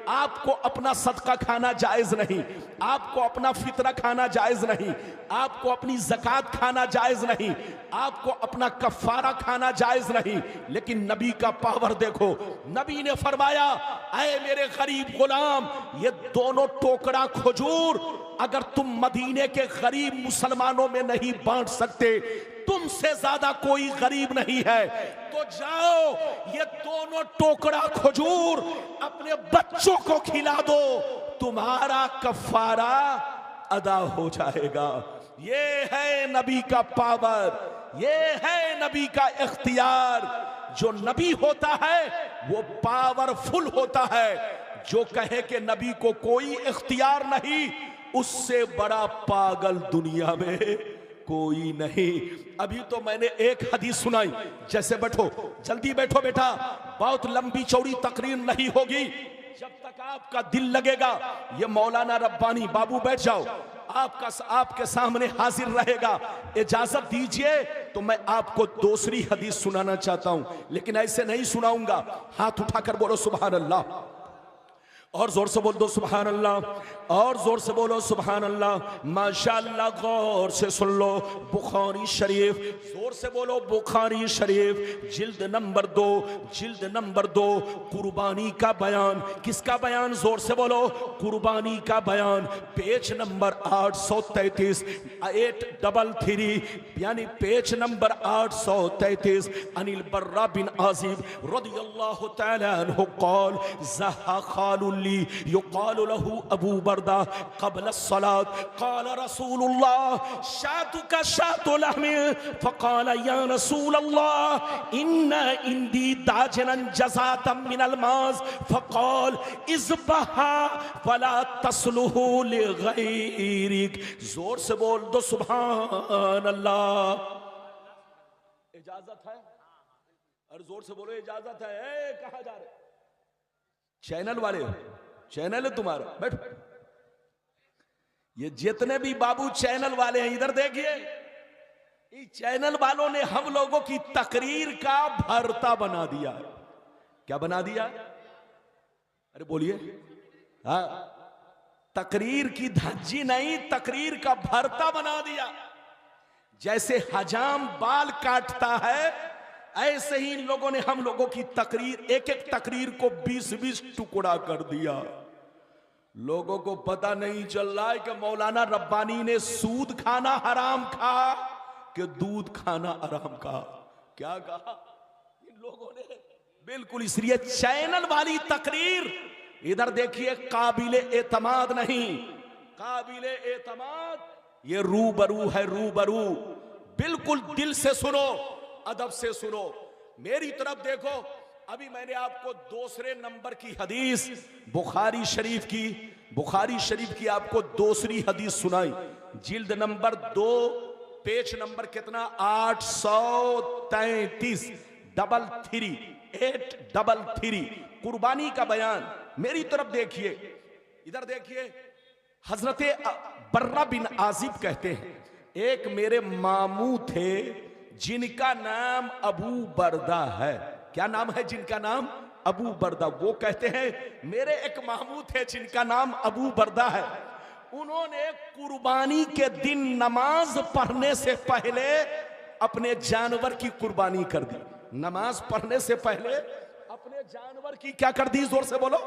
आपको अपना सदका खाना जायज नहीं, आपको अपना फितरा खाना जायज नहीं, आपको अपनी ज़कात खाना जायज नहीं, आपको अपना कफ़ारा खाना जायज नहीं, लेकिन नबी का पावर देखो। नबी ने फरमाया ऐ मेरे गरीब गुलाम, ये दोनों टोकरा खजूर अगर तुम मदीने के गरीब मुसलमानों में नहीं बांट सकते, तुमसे ज्यादा कोई गरीब नहीं है, तो जाओ ये दोनों टोकरा खजूर अपने बच्चों को खिला दो, तुम्हारा कफारा अदा हो जाएगा। ये है नबी का पावर, ये है नबी का इख्तियार। जो नबी होता है वो पावरफुल होता है। जो कहे कि नबी को कोई इख्तियार नहीं, उससे बड़ा पागल दुनिया में कोई नहीं। अभी तो मैंने एक हदीस सुनाई, जैसे बैठो, जल्दी बैठो बेटा, बहुत लंबी चौड़ी तकरीर नहीं होगी, जब तक आपका दिल लगेगा। ये मौलाना रब्बानी, बाबू बैठ जाओ, आपके सामने हाजिर रहेगा। इजाजत दीजिए तो मैं आपको दूसरी हदीस सुनाना चाहता हूं, लेकिन ऐसे नहीं सुनाऊंगा। हाथ उठाकर बोलो सुभान अल्लाह, और जोर से बोल दो सुभान अल्लाह, और जोर से बोलो सुभान अल्लाह। माशाअल्लाह, गौर से सुन लो। बुखारी शरीफ, जोर से बोलो बुखारी शरीफ, जिल्द नंबर 2, कुर्बानी का बयान। किसका बयान? जोर से बोलो, कुर्बानी का बयान। पेज नंबर 833, 833, यानी पेज नंबर 833। अनिल बर्रा बिन आजिब रदियल्लाहु तआला अन्हु क़ाल ज़हा ख़ालुल्ली युक़ालु लहू अबू बर्दा क़ब्ल सलात क़ाल रसूलुल्लाह शातुका शातु लहमी फ़क़ाल या रसूलल्लाह इन्ना इंदी दाजनन जज़ातम मिनल माज़ फ़क़ाल इज़बहा फ़ला तस्लुहु लिग़ैरिक। जोर से बोल दो सुभान अल्लाह। इजाजत है? और जोर से बोलो इजाजत है। कहां जा रहे? चैनल वाले, चैनल है तुम्हारा, बैठ। ये जितने भी बाबू चैनल वाले हैं इधर देखिए, इस चैनल वालों ने हम लोगों की तकरीर का भरता बना दिया। क्या बना दिया? अरे बोलिए। हाँ, तकरीर की धज्जी नहीं, तकरीर का भरता बना दिया। जैसे हजाम बाल काटता है, ऐसे ही इन लोगों ने हम लोगों की तकरीर, एक एक तकरीर को 20-20 टुकड़ा कर दिया। लोगों को पता नहीं चल रहा है कि मौलाना रब्बानी ने सूद खाना हराम कहा कि दूध खाना हराम कहा। क्या कहा इन लोगों ने? बिल्कुल। इसलिए चैनल वाली तकरीर इधर देखिए, काबिले एतमाद नहीं, काबिले एतमाद ये रूबरू है, रूबरू। बिल्कुल दिल से सुनो, अदब से सुनो, मेरी तरफ देखो। अभी मैंने आपको दूसरे नंबर की हदीस बुखारी शरीफ की आपको दूसरी हदीस सुनाई। जिल्द नंबर 2, पेज नंबर कितना? 833, 833, कुर्बानी का बयान। मेरी तरफ देखिए, इधर देखिए। हजरत बर्रा बिन आजिब कहते हैं, एक मेरे मामू थे जिनका नाम अबू बर्दा है। क्या नाम है जिनका नाम? अबू बर्दा। वो कहते हैं मेरे एक मामू थे जिनका नाम अबू बर्दा है। उन्होंने कुर्बानी के दिन नमाज पढ़ने से पहले अपने जानवर की कुर्बानी कर दी। नमाज पढ़ने से पहले अपने जानवर की क्या कर दी? जोर से बोलो,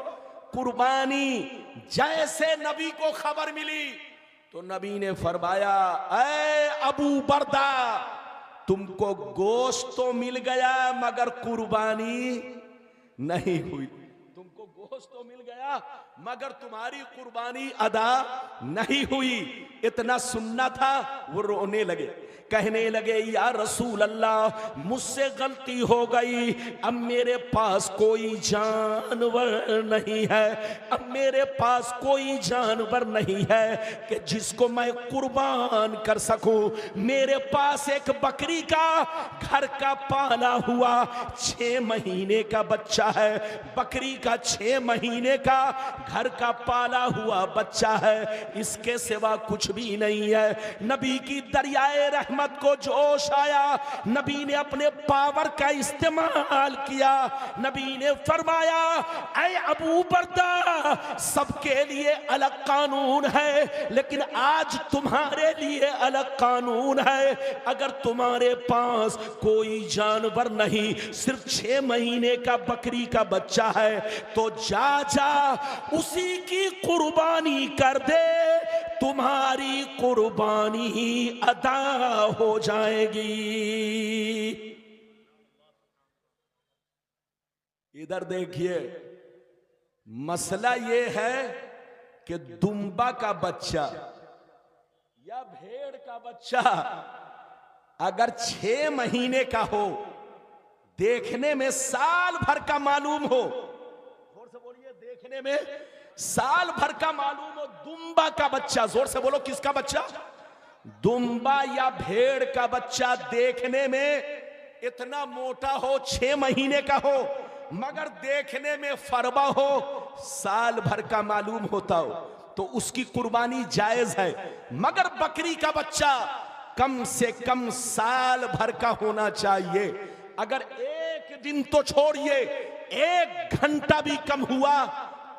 कुर्बानी। जैसे नबी को खबर मिली तो नबी ने फरमाया, ऐ अबू बर्दा, तुमको गोश्त तो मिल गया मगर कुर्बानी नहीं हुई। तुमको गोश्त तो मिल गया मगर तुम्हारी कुर्बानी अदा नहीं हुई। इतना सुनना था, वो रोने लगे, कहने लगे या रसूल अल्लाह, मुझसे गलती हो गई। अब मेरे पास कोई जानवर नहीं है, अब मेरे पास कोई जानवर नहीं है कि जिसको मैं कुर्बान कर सकूं। मेरे पास एक बकरी का घर का पाला हुआ 6 महीने का बच्चा है, बकरी का 6 महीने का घर का पाला हुआ बच्चा है, इसके सिवा कुछ भी नहीं है। नबी की दरियाए रहमत को जोश आया, नबी ने अपने पावर का इस्तेमाल किया। नबी ने फरमाया, ऐ अबू बर्दा, सबके लिए अलग कानून है लेकिन आज तुम्हारे लिए अलग कानून है। अगर तुम्हारे पास कोई जानवर नहीं, सिर्फ 6 महीने का बकरी का बच्चा है, तो जा उसी की कुर्बानी कर दे, तुम्हारी कुर्बानी ही अदा हो जाएगी। इधर देखिए, मसला यह है कि दुम्बा का बच्चा या भेड़ का बच्चा अगर 6 महीने का हो, देखने में साल भर का मालूम हो, जोर से बोलिए, देखने में साल भर का मालूम हो, दुम्बा का बच्चा, जोर से बोलो किसका बच्चा? दुम्बा या भेड़ का बच्चा देखने में इतना मोटा हो, 6 महीने का हो, मगर देखने में फरबा हो, साल भर का मालूम होता हो, तो उसकी कुर्बानी जायज है, मगर बकरी का बच्चा कम से कम साल भर का होना चाहिए। अगर एक दिन तो छोड़िए, 1 घंटा भी कम हुआ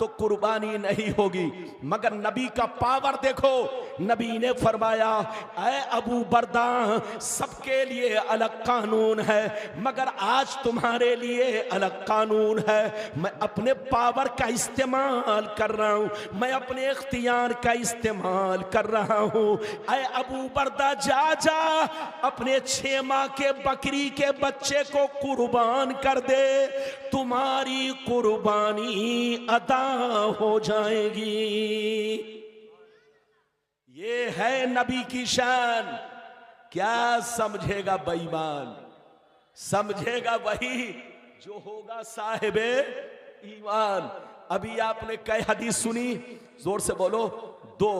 तो कुर्बानी नहीं होगी। मगर नबी का पावर देखो, नबी ने फरमाया, ऐ अबू बरदा, सबके लिए अलग कानून है, मगर आज तुम्हारे लिए अलग कानून है। मैं अपने पावर का इस्तेमाल कर रहा हूं, मैं अपने इख्तियार का इस्तेमाल कर रहा हूं। ऐ अबू बरदा, जा जा अपने 6 माह के बकरी के बच्चे को कुर्बान कर दे, तुम्हारी कुर्बानी अदा हो जाएगी। ये है नबी की शान। क्या समझेगा बेईमान? समझेगा वही जो होगा साहिबे ईमान। अभी आपने कई हदीस सुनी, जोर से बोलो 2,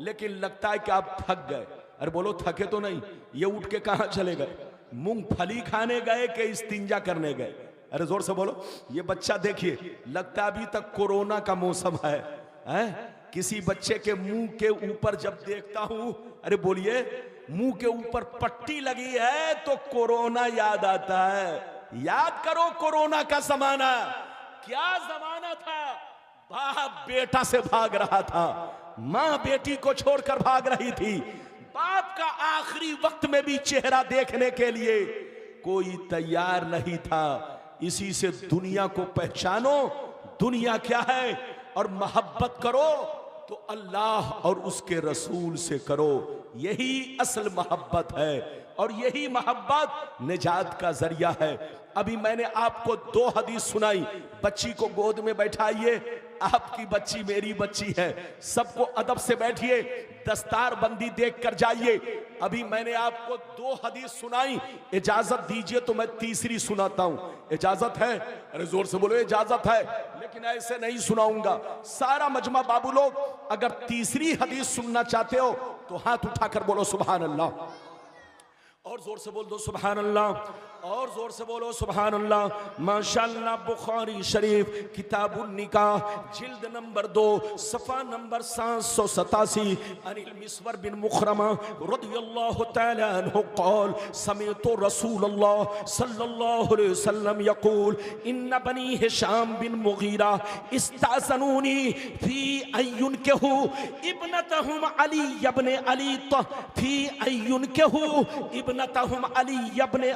लेकिन लगता है कि आप थक गए। अरे बोलो थके तो नहीं, ये उठ के कहां चले गए? मूंगफली खाने गए कि इस्तिंजा करने गए? अरे जोर से बोलो। ये बच्चा देखिए, लगता अभी तक कोरोना का मौसम है, किसी बच्चे के मुंह के ऊपर जब देखता हूं, अरे बोलिए, मुंह के ऊपर पट्टी लगी है तो कोरोना याद आता है। याद करो कोरोना का जमाना, क्या जमाना था। बाप बेटा से भाग रहा था, मां बेटी को छोड़कर भाग रही थी। बाप का आखिरी वक्त में भी चेहरा देखने के लिए कोई तैयार नहीं था। इसी से दुनिया को पहचानो, दुनिया क्या है, और मोहब्बत करो तो अल्लाह और उसके रसूल से करो। यही असल मोहब्बत है और यही मोहब्बत निजात का जरिया है। अभी मैंने आपको 2 हदीस सुनाई। बच्ची को गोद में बैठाइए, आपकी बच्ची मेरी बच्ची है, सबको अदब से बैठिए, दस्तार बंदी देख कर जाइए। अभी मैंने आपको 2 हदीस सुनाई, इजाजत दीजिए तो मैं तीसरी सुनाता हूं। इजाजत है? अरे जोर से बोलो, इजाजत है, लेकिन ऐसे नहीं सुनाऊंगा। सारा मजमा बाबू लोग, अगर तीसरी हदीस सुनना चाहते हो तो हाथ उठाकर बोलो सुभान अल्लाह, और जोर से बोल दो सुभान अल्लाह, और जोर से बोलो सुभान अल्लाह। माशाअल्लाह। बुखारी शरीफ किताबुन निकाह जिल्द नंबर 2 सफ़ा नंबर 787, अनिल मिस्वर बिन मुखरमा रदियल्लाहु तआला अन्हु क़ाल समिअतु रसूलल्लाह सल्लल्लाहु अलैहि वसल्लम यक़ूल इन्न बनी हिशाम बिन मुगीरा इस्ताज़नूनी फी अय्युनकहु इब्नतहुम अली इब्न अली फी अय्युनकहु इब्नतहुम अली इब्न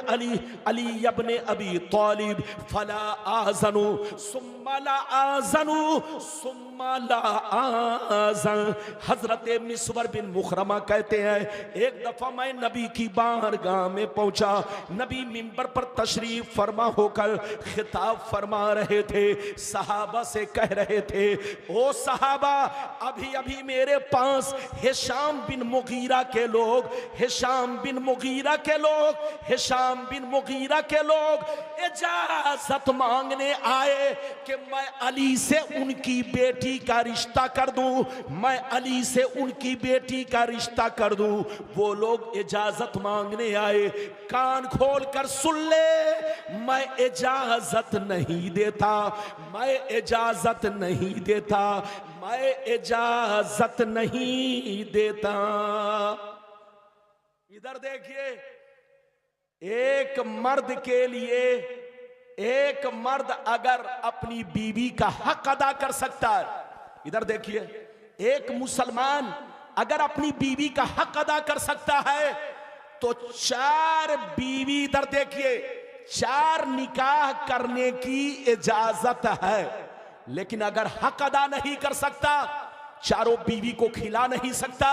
अली इब्न अबी तालिब फला आज़नु सुम्मा ला आज़नु सुम्मा ला आज़न। हजरत मिस्वर बिन मुखरमा कहते हैं, एक दफा मैं नबी की बारगाह में पहुंचा। नबी मिंबर पर तशरीफ फरमा होकर खिताब फरमा रहे थे, सहाबा से कह रहे थे, ओ सहाबा, अभी अभी मेरे पास हिशाम बिन मुगीरा के लोग, हिशाम बिन मुगीरा के लोग, हिशाम बिन मुगीरा के लोग इजाजत मांगने आए कि मैं अली से उनकी बेटी का रिश्ता कर दूं, मैं अली से उनकी बेटी का रिश्ता कर दूं। वो लोग इजाजत मांगने आए, कान खोल कर सुन ले, मैं इजाजत नहीं देता, मैं इजाजत नहीं देता, मैं इजाजत नहीं देता। इधर देखिए, एक मर्द के लिए, एक मर्द अगर अपनी बीवी का हक अदा कर सकता है, इधर देखिए, एक मुसलमान अगर अपनी बीवी का हक अदा कर सकता है तो 4 बीवी, इधर देखिए, 4 निकाह करने की इजाजत है। लेकिन अगर हक अदा नहीं कर सकता, चारों बीवी को खिला नहीं सकता,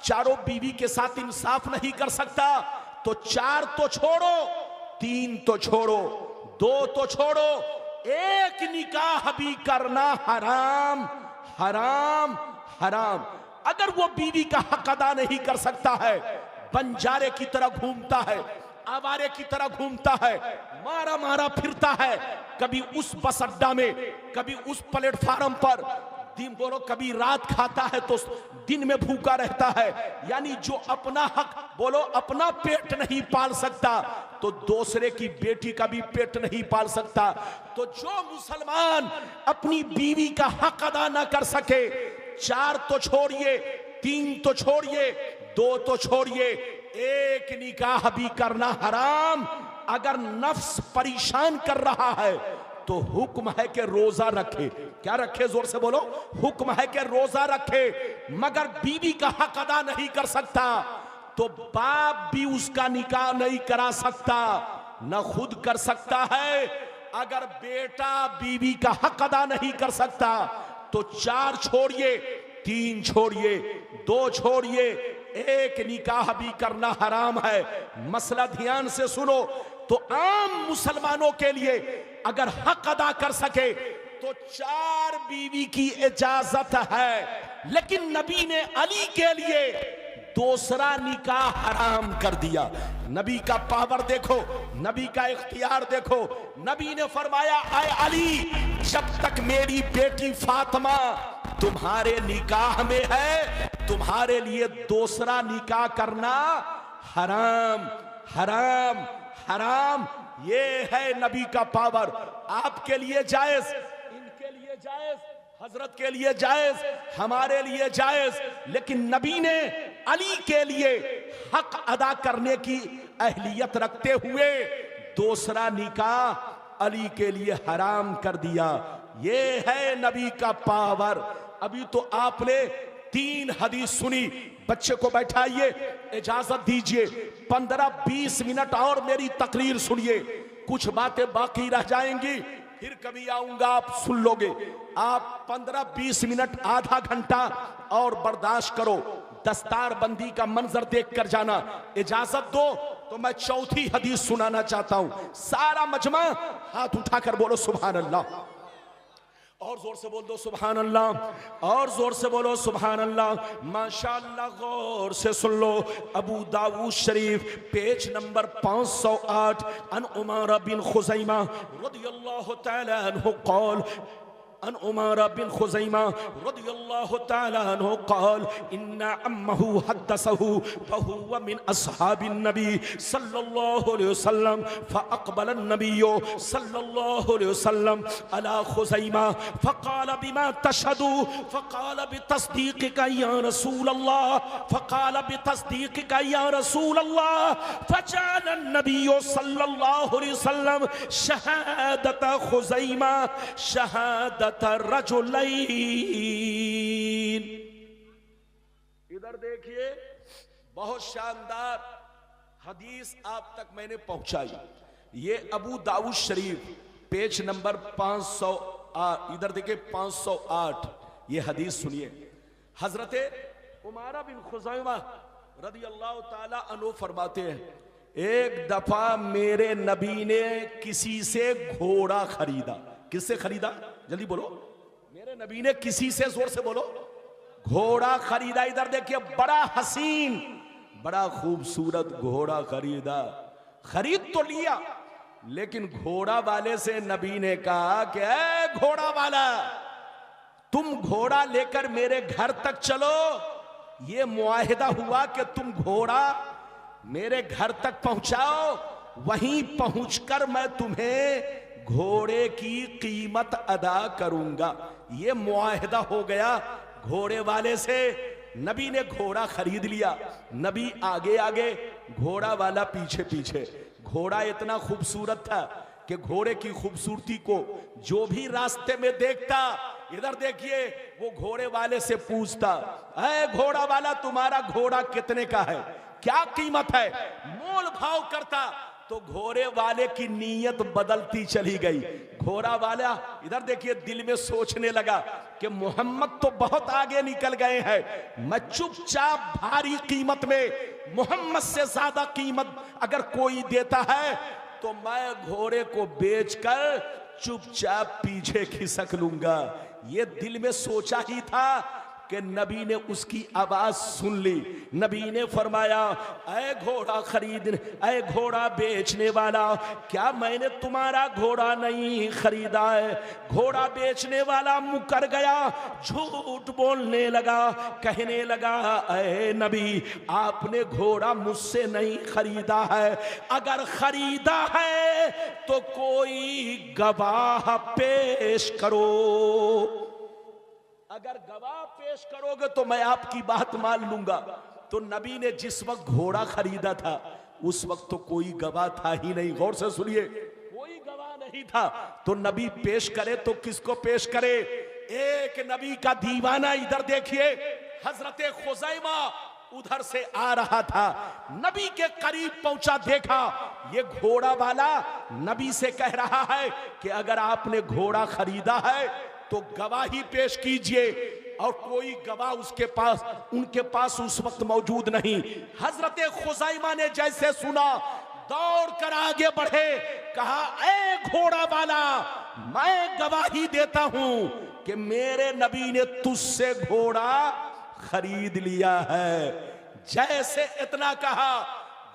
चारों बीवी के साथ इंसाफ नहीं कर सकता, तो 4 तो छोड़ो, 3 तो छोड़ो, 2 तो छोड़ो, 1 निकाह भी करना हराम, हराम, हराम। अगर वो बीवी का हक अदा नहीं कर सकता है, बंजारे की तरह घूमता है, आवारे की तरह घूमता है, मारा मारा फिरता है, कभी उस बस अड्डा में, कभी उस प्लेटफार्म पर, दिन बोलो कभी रात खाता है तो दिन में भूखा रहता है, यानी जो अपना हक, बोलो अपना पेट नहीं पाल सकता तो दूसरे की बेटी का भी पेट नहीं पाल सकता। तो जो मुसलमान अपनी बीवी का हक अदा ना कर सके, 4 तो छोड़िए, 3 तो छोड़िए, 2 तो छोड़िए, एक निकाह भी करना हराम। अगर नफ्स परेशान कर रहा है तो हुक्म है कि रोजा रखे। क्या रखे? जोर से बोलो। हुक्म है कि रोजा रखे। मगर बीवी का हक अदा नहीं कर सकता तो बाप भी उसका निकाह नहीं करा सकता, न खुद कर सकता है। अगर बेटा बीवी का हक अदा नहीं कर सकता तो 4 छोड़िए, 3 छोड़िए, 2 छोड़िए, एक निकाह भी करना हराम है। मसला ध्यान से सुनो। तो आम मुसलमानों के लिए अगर हक अदा कर सके तो 4 बीवी की इजाजत है, लेकिन नबी ने अली के लिए दूसरा निकाह हराम कर दिया। नबी का पावर देखो, नबी का इख्तियार देखो। नबी ने फरमाया, आए अली, जब तक मेरी बेटी फातिमा तुम्हारे निकाह में है, तुम्हारे लिए दूसरा निकाह करना हराम, हराम, हराम। ये है नबी का पावर। आपके लिए जायज, इनके लिए जायज, हजरत के लिए जायज, हमारे लिए जायज, लेकिन नबी ने अली के लिए हक अदा करने की अहलियत रखते हुए दूसरा निकाह अली के लिए हराम कर दिया। ये है नबी का पावर। अभी तो आपने 3 हदीस सुनी। बच्चे को बैठाइए, इजाजत दीजिए 15-20 मिनट और मेरी तकरीर सुनिए। कुछ बातें बाकी रह जाएंगी, फिर कभी आऊंगा, आप सुन लोगे। आप 15-20 मिनट, आधा घंटा और बर्दाश्त करो। दस्तार बंदी का मंजर देख कर जाना। इजाजत दो तो मैं चौथी हदीस सुनाना चाहता हूं। सारा मजमा हाथ उठाकर बोलो सुभान अल्लाह। और जोर से बोल दो सुभान अल्लाह, और जोर से बोलो सुभान अल्लाह। माशाअल्लाह, गौर से सुन लो। अबू दाऊद शरीफ पेज नंबर 508। अन उमारा बिन खुज़ैमा रदियल्लाहु तआला अन्हु क़ाल, अन उमारा बिन खुज़ैमा रदियल्लाहु तआला अन्हु क़ाल, इन्ना अम्महु हद्दसहु फहुवा मिन अस्हाबिन नबी सल्लल्लाहु अलैहि वसल्लम फअक़बल अन्नबिय्यु सल्लल्लाहु अलैहि वसल्लम अला खुज़ैमा फ़क़ाल बिमा तशहदु फ़क़ाल बितस्दीक़िका या रसूल अल्लाह फ़क़ाल बितस्दीक़िका या रसूल अल्लाह फ़जअल अन्नबिय्यु सल्लल्लाहु अलैहि वसल्लम शहादत खुज़ैमा शहादत रजुलैन। इधर देखिए, बहुत शानदार हदीस आप तक मैंने पहुंचाई। ये अबू दाऊद शरीफ पेज नंबर 508, इधर देखिए 508। ये हदीस सुनिए। हजरते उमारा बिन खुज़ैमा रदियल्लाहु ताला अन्हु फरमाते हैं, एक दफा मेरे नबी ने किसी से घोड़ा खरीदा। किससे खरीदा? जल्दी बोलो। मेरे नबी ने किसी से, जोर से बोलो, घोड़ा खरीदा। इधर देखिए, बड़ा हसीन, बड़ा खूबसूरत घोड़ा खरीदा। खरीद तो लिया, लेकिन घोड़ा वाले से नबी ने कहा कि ऐ घोड़ा वाला, तुम घोड़ा लेकर मेरे घर तक चलो। ये मुआहिदा हुआ कि तुम घोड़ा मेरे घर तक पहुंचाओ, वहीं पहुंचकर मैं तुम्हें घोड़े की कीमत अदा करूंगा। ये मुआहिदा हो गया घोड़े वाले से। नबी ने घोड़ा खरीद लिया। नबी आगे आगे, घोड़ा वाला पीछे पीछे। घोड़ा इतना खूबसूरत था कि घोड़े की खूबसूरती को जो भी रास्ते में देखता, इधर देखिए, वो घोड़े वाले से पूछता, ऐ घोड़ा वाला, तुम्हारा घोड़ा कितने का है, क्या कीमत है? मोल भाव करता। तो घोड़े वाले की नीयत बदलती चली गई। घोड़ा वाला इधर देखिए, दिल में सोचने लगा कि मोहम्मद तो बहुत आगे निकल गए हैं, मैं चुपचाप भारी कीमत में, मोहम्मद से ज्यादा कीमत अगर कोई देता है तो मैं घोड़े को बेचकर चुपचाप पीछे खिसक लूंगा। ये दिल में सोचा ही था कि नबी ने उसकी आवाज सुन ली। नबी ने फरमाया, ऐ घोड़ा खरीद, ऐ घोड़ा बेचने वाला, क्या मैंने तुम्हारा घोड़ा नहीं खरीदा है? घोड़ा बेचने वाला मुकर गया, झूठ बोलने लगा, कहने लगा, ऐ नबी, आपने घोड़ा मुझसे नहीं खरीदा है। अगर खरीदा है तो कोई गवाह पेश करो। अगर गवाह पेश करोगे तो मैं आपकी बात मान लूंगा। तो नबी ने जिस वक्त घोड़ा खरीदा था उस वक्त तो कोई गवाह था ही नहीं। गौर से सुनिए, कोई गवाह नहीं था। तो नबी पेश करे तो किसको पेश करे? एक नबी का दीवाना, इधर देखिए, हजरत खुज़ैमा उधर से आ रहा था, नबी के करीब पहुंचा, देखा ये घोड़ा वाला नबी से कह रहा है कि अगर आपने घोड़ा खरीदा है तो गवाही पेश कीजिए। और कोई गवाह उसके पास, उनके पास उस वक्त मौजूद नहीं। हजरत खुज़ैमा ने जैसे सुना दौड़ कर आगे बढ़े, कहा ए घोड़ा वाला, मैं गवाही देता हूं कि मेरे नबी ने तुझसे घोड़ा खरीद लिया है। जैसे इतना कहा,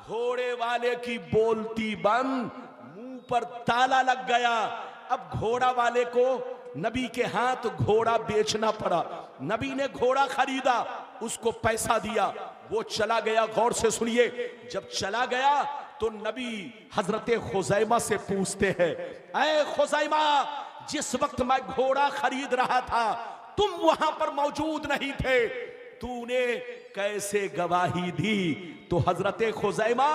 घोड़े वाले की बोलती बंद, मुंह पर ताला लग गया। अब घोड़ा वाले को नबी के हाथ घोड़ा बेचना पड़ा। नबी ने घोड़ा खरीदा, उसको पैसा दिया, वो चला गया। गौर से सुनिए, जब चला गया तो नबी हजरत खुज़ैमा से पूछते हैं, ऐ खुज़ैमा, जिस वक्त मैं घोड़ा खरीद रहा था तुम वहां पर मौजूद नहीं थे, तूने कैसे गवाही दी? तो हजरत खुज़ैमा,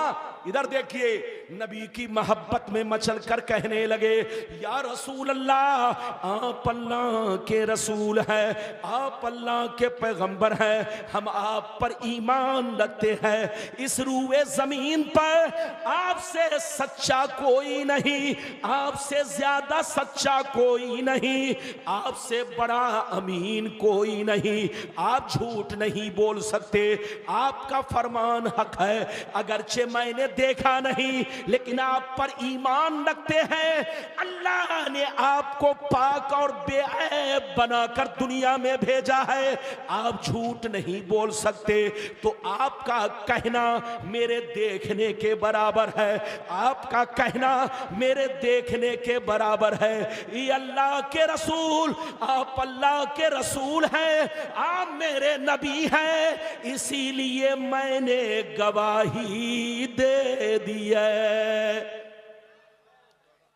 इधर देखिए, नबी की मोहब्बत में मचल कर कहने लगे, या रसूल अल्लाह, आप अल्लाह के रसूल हैं, आप अल्लाह के पैगंबर हैं, हम आप पर ईमान रखते हैं। इस रूए जमीन पर आपसे सच्चा कोई नहीं, आपसे ज्यादा सच्चा कोई नहीं, आपसे बड़ा अमीन कोई नहीं, आप झूठ नहीं बोल सकते, आपका फरमान हक है। अगरचे मैंने देखा नहीं लेकिन आप पर ईमान रखते हैं। अल्लाह ने आपको पाक और बेऐब बनाकर दुनिया में भेजा है, आप झूठ नहीं बोल सकते। तो आपका कहना मेरे देखने के बराबर है, आपका कहना मेरे देखने के बराबर है। ये अल्लाह के रसूल, आप अल्लाह के रसूल हैं, आप मेरे नबी हैं, इसीलिए मैंने गवाही दे दी है।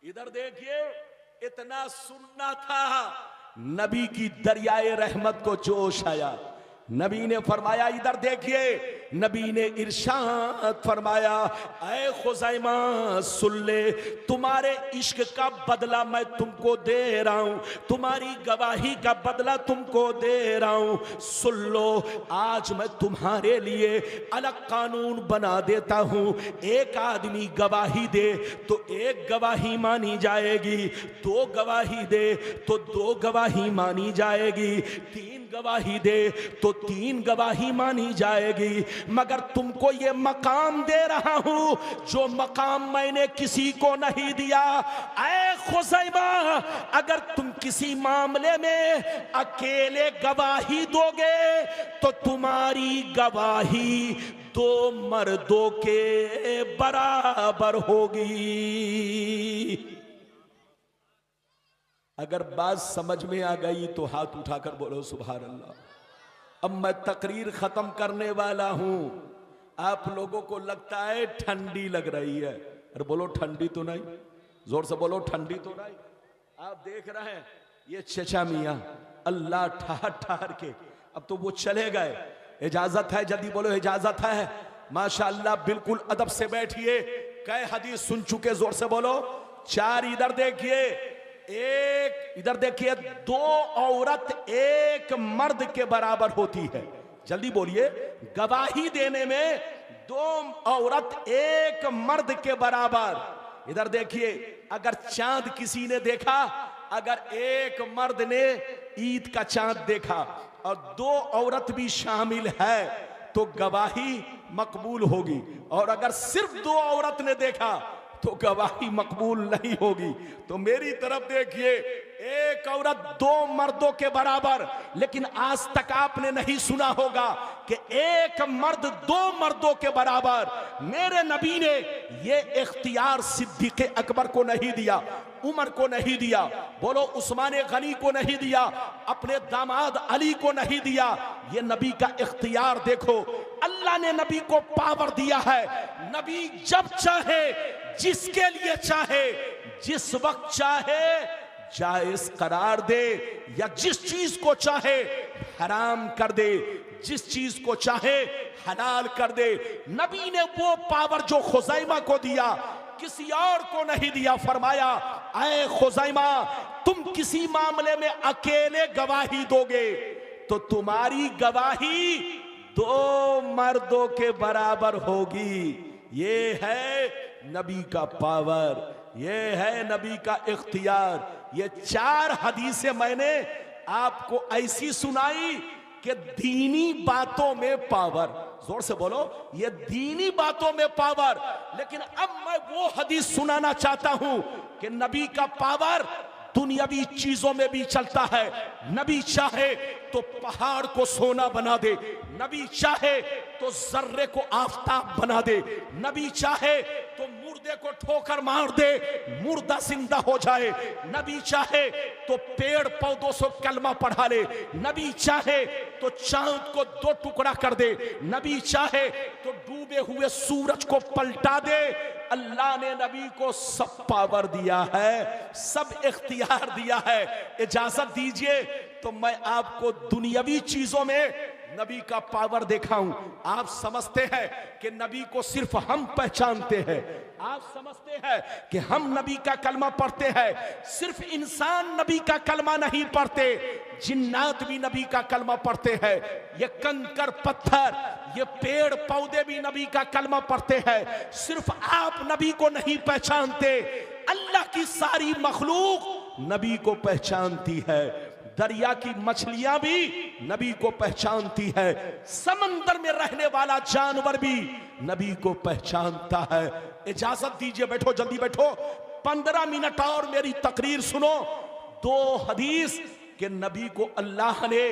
इधर देखिए, इतना सुनना था, नबी की दरियाए रहमत को जोश आया। नबी ने फरमाया, इधर देखिए, नबी ने इरशाद फरमाया, ऐ खुज़ैमा सुन ले, तुम्हारे इश्क का बदला मैं तुमको दे रहा हूं, तुम्हारी गवाही का बदला तुमको दे रहा हूं। सुन लो, आज मैं तुम्हारे लिए अलग कानून बना देता हूं। एक आदमी गवाही दे तो एक गवाही मानी जाएगी, दो गवाही दे तो दो गवाही मानी जाएगी, तीन गवाही दे तो तीन गवाही मानी जाएगी। मगर तुमको ये मकाम दे रहा हूं जो मकाम मैंने किसी को नहीं दिया। ऐ खुज़ैमा, अगर तुम किसी मामले में अकेले गवाही दोगे तो तुम्हारी गवाही दो मर्दों के बराबर होगी। अगर बात समझ में आ गई तो हाथ उठाकर बोलो सुभान अल्लाह। अब मैं तकरीर खत्म करने वाला हूं। आप लोगों को लगता है ठंडी लग रही है, अरे बोलो ठंडी तो नहीं, जोर से बोलो ठंडी तो नहीं। आप देख रहे हैं ये चचा मियां अल्लाह ठहर ठहर के, अब तो वो चले गए, इजाजत है, जल्दी बोलो इजाजत है। माशाअल्लाह, बिल्कुल अदब से बैठिए। कई हदीस सुन चुके, जोर से बोलो चार। इधर देखिए, एक इधर देखिए, दो औरत एक मर्द के बराबर होती है। जल्दी बोलिए, गवाही देने में दो औरत एक मर्द के बराबर। इधर देखिए, अगर चांद किसी ने देखा, अगर एक मर्द ने ईद का चांद देखा और दो औरत भी शामिल है तो गवाही मकबूल होगी, और अगर सिर्फ दो औरत ने देखा तो गवाही मकबूल नहीं होगी। तो मेरी तरफ देखिए, एक औरत दो मर्दों के बराबर। लेकिन आज तक आपने नहीं सुना होगा कि एक मर्द दो मर्दों के बराबर। मेरे नबी ने ये इख्तियार सिद्दीक़ अकबर को नहीं दिया, उमर को नहीं दिया, बोलो उस्मान गनी को नहीं दिया, अपने दामाद अली को नहीं दिया। ये नबी का इख्तियार देखो, अल्लाह ने नबी को पावर दिया है। नबी जब चाहे, जिसके लिए चाहे, जिस वक्त चाहे, जायज करार दे या जिस चीज को चाहे हराम कर दे, जिस चीज को चाहे हलाल कर दे। नबी ने वो पावर जो खुज़ैमा को दिया किसी और को नहीं दिया। फरमाया, ऐ खुज़ैमा, तुम किसी मामले में अकेले गवाही दोगे तो तुम्हारी गवाही 2 मर्दों के बराबर होगी। ये है नबी का पावर, ये है नबी का इख्तियार। ये 4 हदीसें मैंने आपको ऐसी सुनाई कि दीनी बातों में पावर, जोर से बोलो, ये दीनी बातों में पावर। लेकिन अब मैं वो हदीस सुनाना चाहता हूं कि नबी का पावर दुनियावी चीजों में भी चलता है। नबी चाहे तो पहाड़ को सोना बना दे, नबी चाहे तो जर्रे को आफताब बना दे, नबी चाहे तो मुर्दे को ठोकर मार दे, मुर्दा जिंदा हो जाए, नबी चाहे तो पेड़ पौधों से कलमा पढ़ा ले, नबी चाहे तो चांद को 2 टुकड़ा कर दे, नबी चाहे तो डूबे हुए सूरज को पलटा दे। अल्लाह ने नबी को सब पावर दिया है, सब इख्तियार दिया है। इजाजत दीजिए तो मैं आपको दुनियावी चीजों में नबी का पावर दिखाऊं। आप समझते हैं कि नबी को सिर्फ हम पहचानते हैं, आप समझते हैं कि हम नबी का कलमा पढ़ते हैं। सिर्फ इंसान नबी का कलमा नहीं पढ़ते, जिन्नात भी नबी का कलमा पढ़ते हैं। ये कंकर पत्थर, ये पेड़ पौधे भी नबी का कलमा पढ़ते हैं। सिर्फ आप नबी को नहीं पहचानते, अल्लाह की सारी मखलूक नबी को पहचानती है। दरिया की मछलियां भी नबी को पहचानती है, समंदर में रहने वाला जानवर भी नबी को पहचानता है। इजाजत दीजिए, बैठो, जल्दी बैठो, 15 मिनट और मेरी तकरीर सुनो। 2 हदीस के नबी को अल्लाह ने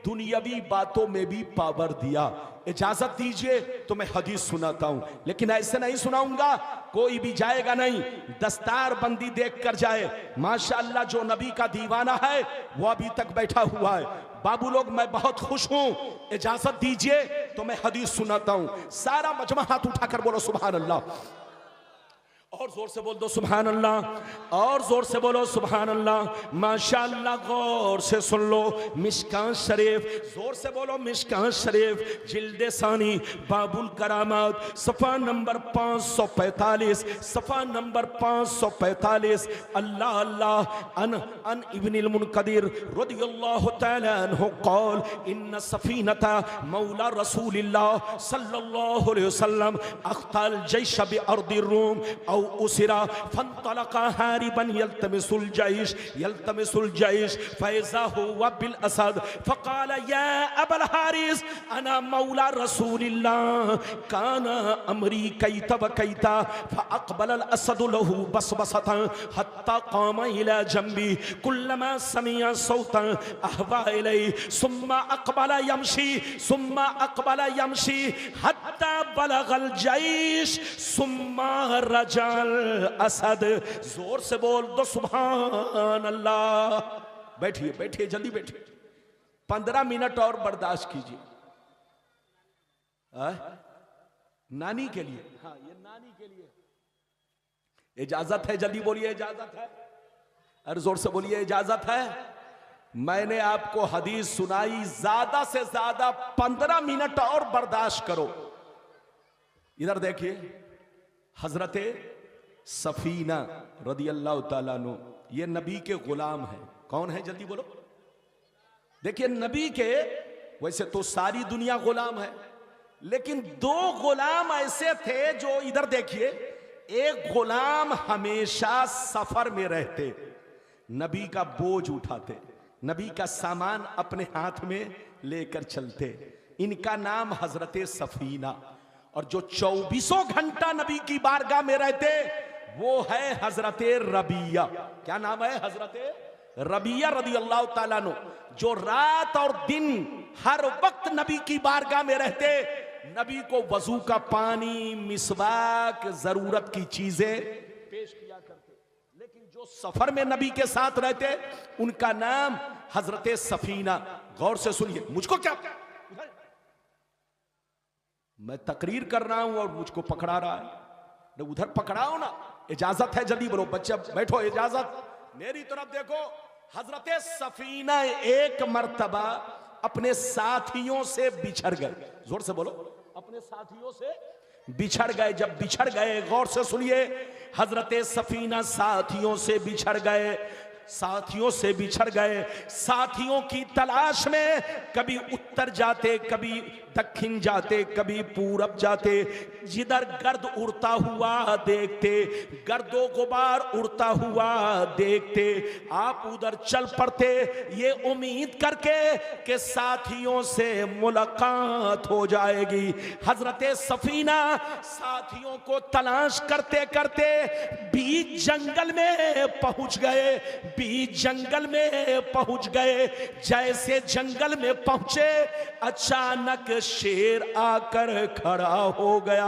दुनियावी बातों में भी पावर दिया। इजाजत दीजिए तो मैं हदीस सुनाता हूं, लेकिन ऐसे नहीं सुनाऊंगा, कोई भी जाएगा नहीं, दस्तार बंदी देख कर जाए। माशाअल्लाह जो नबी का दीवाना है वो अभी तक बैठा हुआ है। बाबू लोग, मैं बहुत खुश हूं। इजाजत दीजिए तो मैं हदीस सुनाता हूं। सारा मजमा हाथ उठाकर बोलो सुभान अल्लाह, और जोर से बोल दो सुभान अल्लाह, और जोर से बोलो सुभान अल्लाह। माशाअल्लाह, गौर से सुन लो। मिशकात शरीफ, जोर से बोलो मिशकात शरीफ, जिल्दे सानी, बाबुल करामात, सफ़ा नंबर 545, सफ़ा नंबर 545। अल्लाह अल्लाह अन इब्निल मुनकदिर रदियल्लाहु तआला अन्हु क़ाल इन्न सफ़ीनता मौला रसूलिल्लाह सल्लल्लाहु अलैहि वसल्लम अख्तल जैश बि अर्दि रूम उसिरा फंतलका हारिबन यल्तमिसुल जैश फैज़ा हुवा बिल असद फ़क़ाल या अबल हारिस अना मौला रसूलिल्लाह काना अमरी कैता व कैता फ़अक़बल अल असद लहू बसबसतन हत्ता क़ाम इला जंबी कुल्लमा समिअ सौतन अहवा इलैहि सुम्मा अक़बल यमशी हत्ता बलगल जैश सुम्मा रजा असद। जोर से बोल दो सुभान अल्लाह। बैठिए बैठिए, जल्दी बैठिए, 15 मिनट और बर्दाश्त कीजिए। नानी के लिए, हाँ ये नानी के लिए इजाजत है, जल्दी बोलिए इजाजत है, अरे जोर से बोलिए इजाजत है। मैंने आपको हदीस सुनाई, ज्यादा से ज्यादा 15 मिनट और बर्दाश्त करो। इधर देखिए, हजरते सफीना रदियल्लाहु ताला अन्हु, ये नबी के गुलाम हैं। कौन है, जल्दी बोलो। देखिए नबी के, वैसे तो सारी दुनिया गुलाम है, लेकिन 2 गुलाम ऐसे थे जो, इधर देखिए, एक गुलाम हमेशा सफर में रहते, नबी का बोझ उठाते, नबी का सामान अपने हाथ में लेकर चलते। इनका नाम हजरते सफीना। और जो 24 घंटा नबी की बारगाह में रहते वो है हजरते रबिया। क्या नाम है, हजरते रबिया रदियल्लाहु ताला अन्हु, जो रात और दिन हर वक्त नबी की बारगाह में रहते, नबी को वजू का पानी, मिसवाक, जरूरत की चीजें पेश किया करते। लेकिन जो सफर में नबी के साथ रहते उनका नाम हजरते सफीना। गौर से सुनिए, मुझको क्या, मैं तकरीर कर रहा हूं और मुझको पकड़ा रहा है, उधर पकड़ाओ ना। इजाजत है, जल्दी बोलो बच्चे, बैठो, इजाजत। मेरी तरफ देखो। हजरत सफीना एक मर्तबा अपने साथियों से बिछड़ गए। जोर से बोलो, अपने साथियों से बिछड़ गए। जब बिछड़ गए, गौर से सुनिए, हजरत सफीना साथियों से बिछड़ गए, साथियों से बिछड़ गए। साथियों की तलाश में कभी उत्तर जाते, कभी दक्षिण जाते, कभी पूरब जाते। जिधर गर्द उड़ता हुआ देखते, गर्दो गुबार उड़ता हुआ देखते, आप उधर चल पड़ते, ये उम्मीद करके कि साथियों से मुलाकात हो जाएगी। हजरत सफीना साथियों को तलाश करते करते बीच जंगल में पहुंच गए। बीच जंगल में पहुंच गए। जैसे जंगल में पहुंचे, अचानक शेर आकर खड़ा हो गया।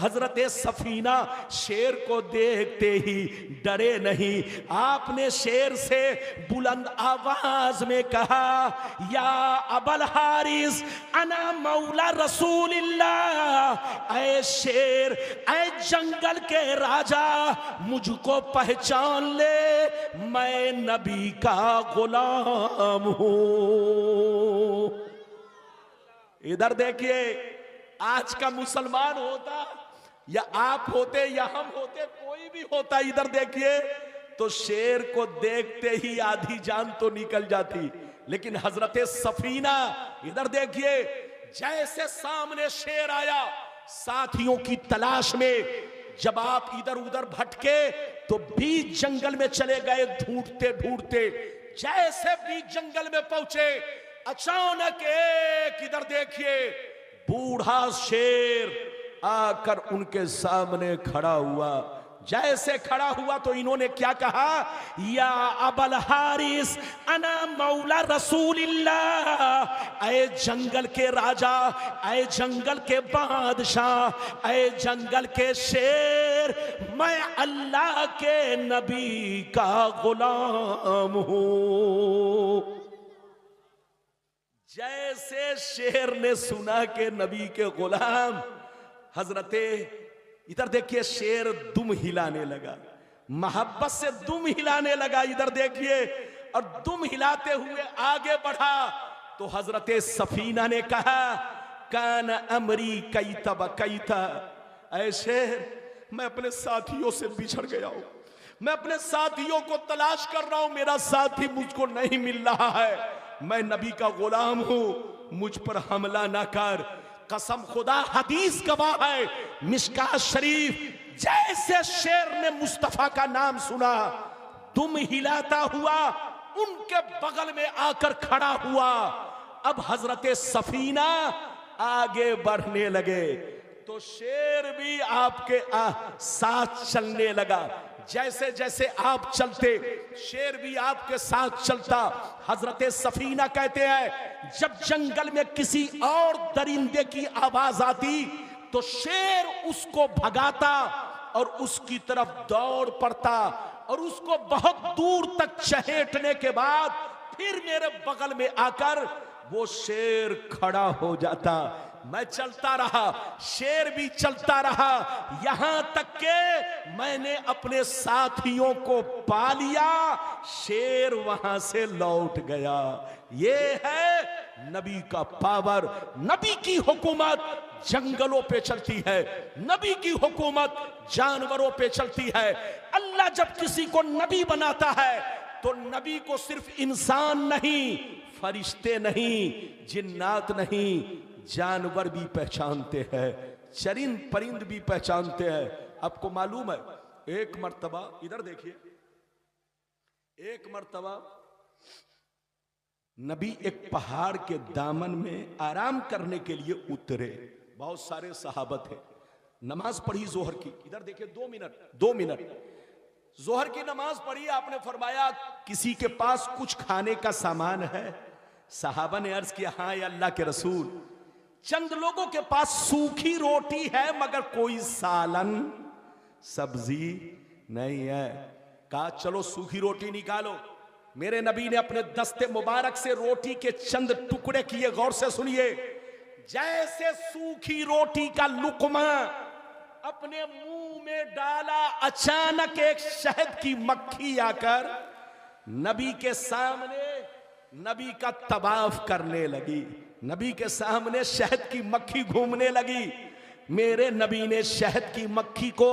हजरत सफीना शेर को देखते ही डरे नहीं। आपने शेर से बुलंद आवाज में कहा, या अबल हारिस अना मौला रसूलिल्लाह। ऐ शेर, ऐ जंगल के राजा, मुझको पहचान ले, मैं नबी का गुलाम हूं। इधर देखिए, आज का मुसलमान होता या आप होते या हम होते, कोई भी होता, इधर देखिए, तो शेर को देखते ही आधी जान तो निकल जाती। लेकिन हजरत सफीना, इधर देखिए, जैसे सामने शेर आया, साथियों की तलाश में जब आप इधर उधर भटके तो बीच जंगल में चले गए ढूंढते ढूंढते। जैसे बीच जंगल में पहुंचे, अचानक एक, इधर देखिए, बूढ़ा शेर आकर उनके सामने खड़ा हुआ। जैसे खड़ा हुआ तो इन्होंने क्या कहा, या अबल हारिस अना मौला रसूलिल्लाह। ऐ जंगल के राजा, ऐ जंगल के बादशाह, ऐ जंगल के शेर, मैं अल्लाह के नबी का गुलाम हूं। जैसे शेर ने सुना कि नबी के गुलाम, हजरते, इधर देखिए, शेर दुम हिलाने लगा, मोहब्बत से दुम हिलाने लगा। इधर देखिए, और दुम हिलाते हुए आगे बढ़ा तो हजरत सफीना ने कहा, कान अमरी कैता बकैता। ऐ शेर, मैं अपने साथियों से बिछड़ गया हूं, मैं अपने साथियों को तलाश कर रहा हूं, मेरा साथी मुझको नहीं मिल रहा है, मैं नबी का गुलाम हूं, मुझ पर हमला ना कर। कसम खुदा, हदीस गवाह है, मिशकात शरीफ। जैसे शेर ने मुस्तफा का नाम सुना, दुम हिलाता हुआ उनके बगल में आकर खड़ा हुआ। अब हजरत सफीना आगे बढ़ने लगे तो शेर भी आपके साथ चलने लगा। जैसे जैसे आप चलते, शेर भी आपके साथ चलता। हजरत सफीना कहते हैं, जब जंगल में किसी और दरिंदे की आवाज आती तो शेर उसको भगाता और उसकी तरफ दौड़ पड़ता, और उसको बहुत दूर तक चहेटने के बाद फिर मेरे बगल में आकर वो शेर खड़ा हो जाता। मैं चलता रहा, शेर भी चलता रहा, यहां तक के मैंने अपने साथियों को पा लिया, शेर वहां से लौट गया। ये है नबी का पावर। नबी की हुकूमत जंगलों पे चलती है, नबी की हुकूमत जानवरों पे चलती है। अल्लाह जब किसी को नबी बनाता है तो नबी को सिर्फ इंसान नहीं, फरिश्ते नहीं, जिन्नात नहीं, जानवर भी पहचानते हैं, चरिंद परिंद भी पहचानते हैं। आपको मालूम है, एक मर्तबा, इधर देखिए, एक मर्तबा नबी एक पहाड़ के दामन में आराम करने के लिए उतरे। बहुत सारे सहाबत थे, नमाज पढ़ी जोहर की। इधर देखिए, 2 मिनट जोहर की नमाज पढ़ी। आपने फरमाया, किसी के पास कुछ खाने का सामान है? सहाबा ने अर्ज किया, हाँ या अल्लाह के रसूल, चंद लोगों के पास सूखी रोटी है मगर कोई सालन सब्जी नहीं है। कहा, चलो सूखी रोटी निकालो। मेरे नबी ने अपने दस्ते मुबारक से रोटी के चंद टुकड़े किए। गौर से सुनिए, जैसे सूखी रोटी का लुकमा अपने मुंह में डाला, अचानक एक शहद की मक्खी आकर नबी के सामने नबी का तवाफ करने लगी, नबी के सामने शहद की मक्खी घूमने लगी। मेरे नबी ने शहद की मक्खी को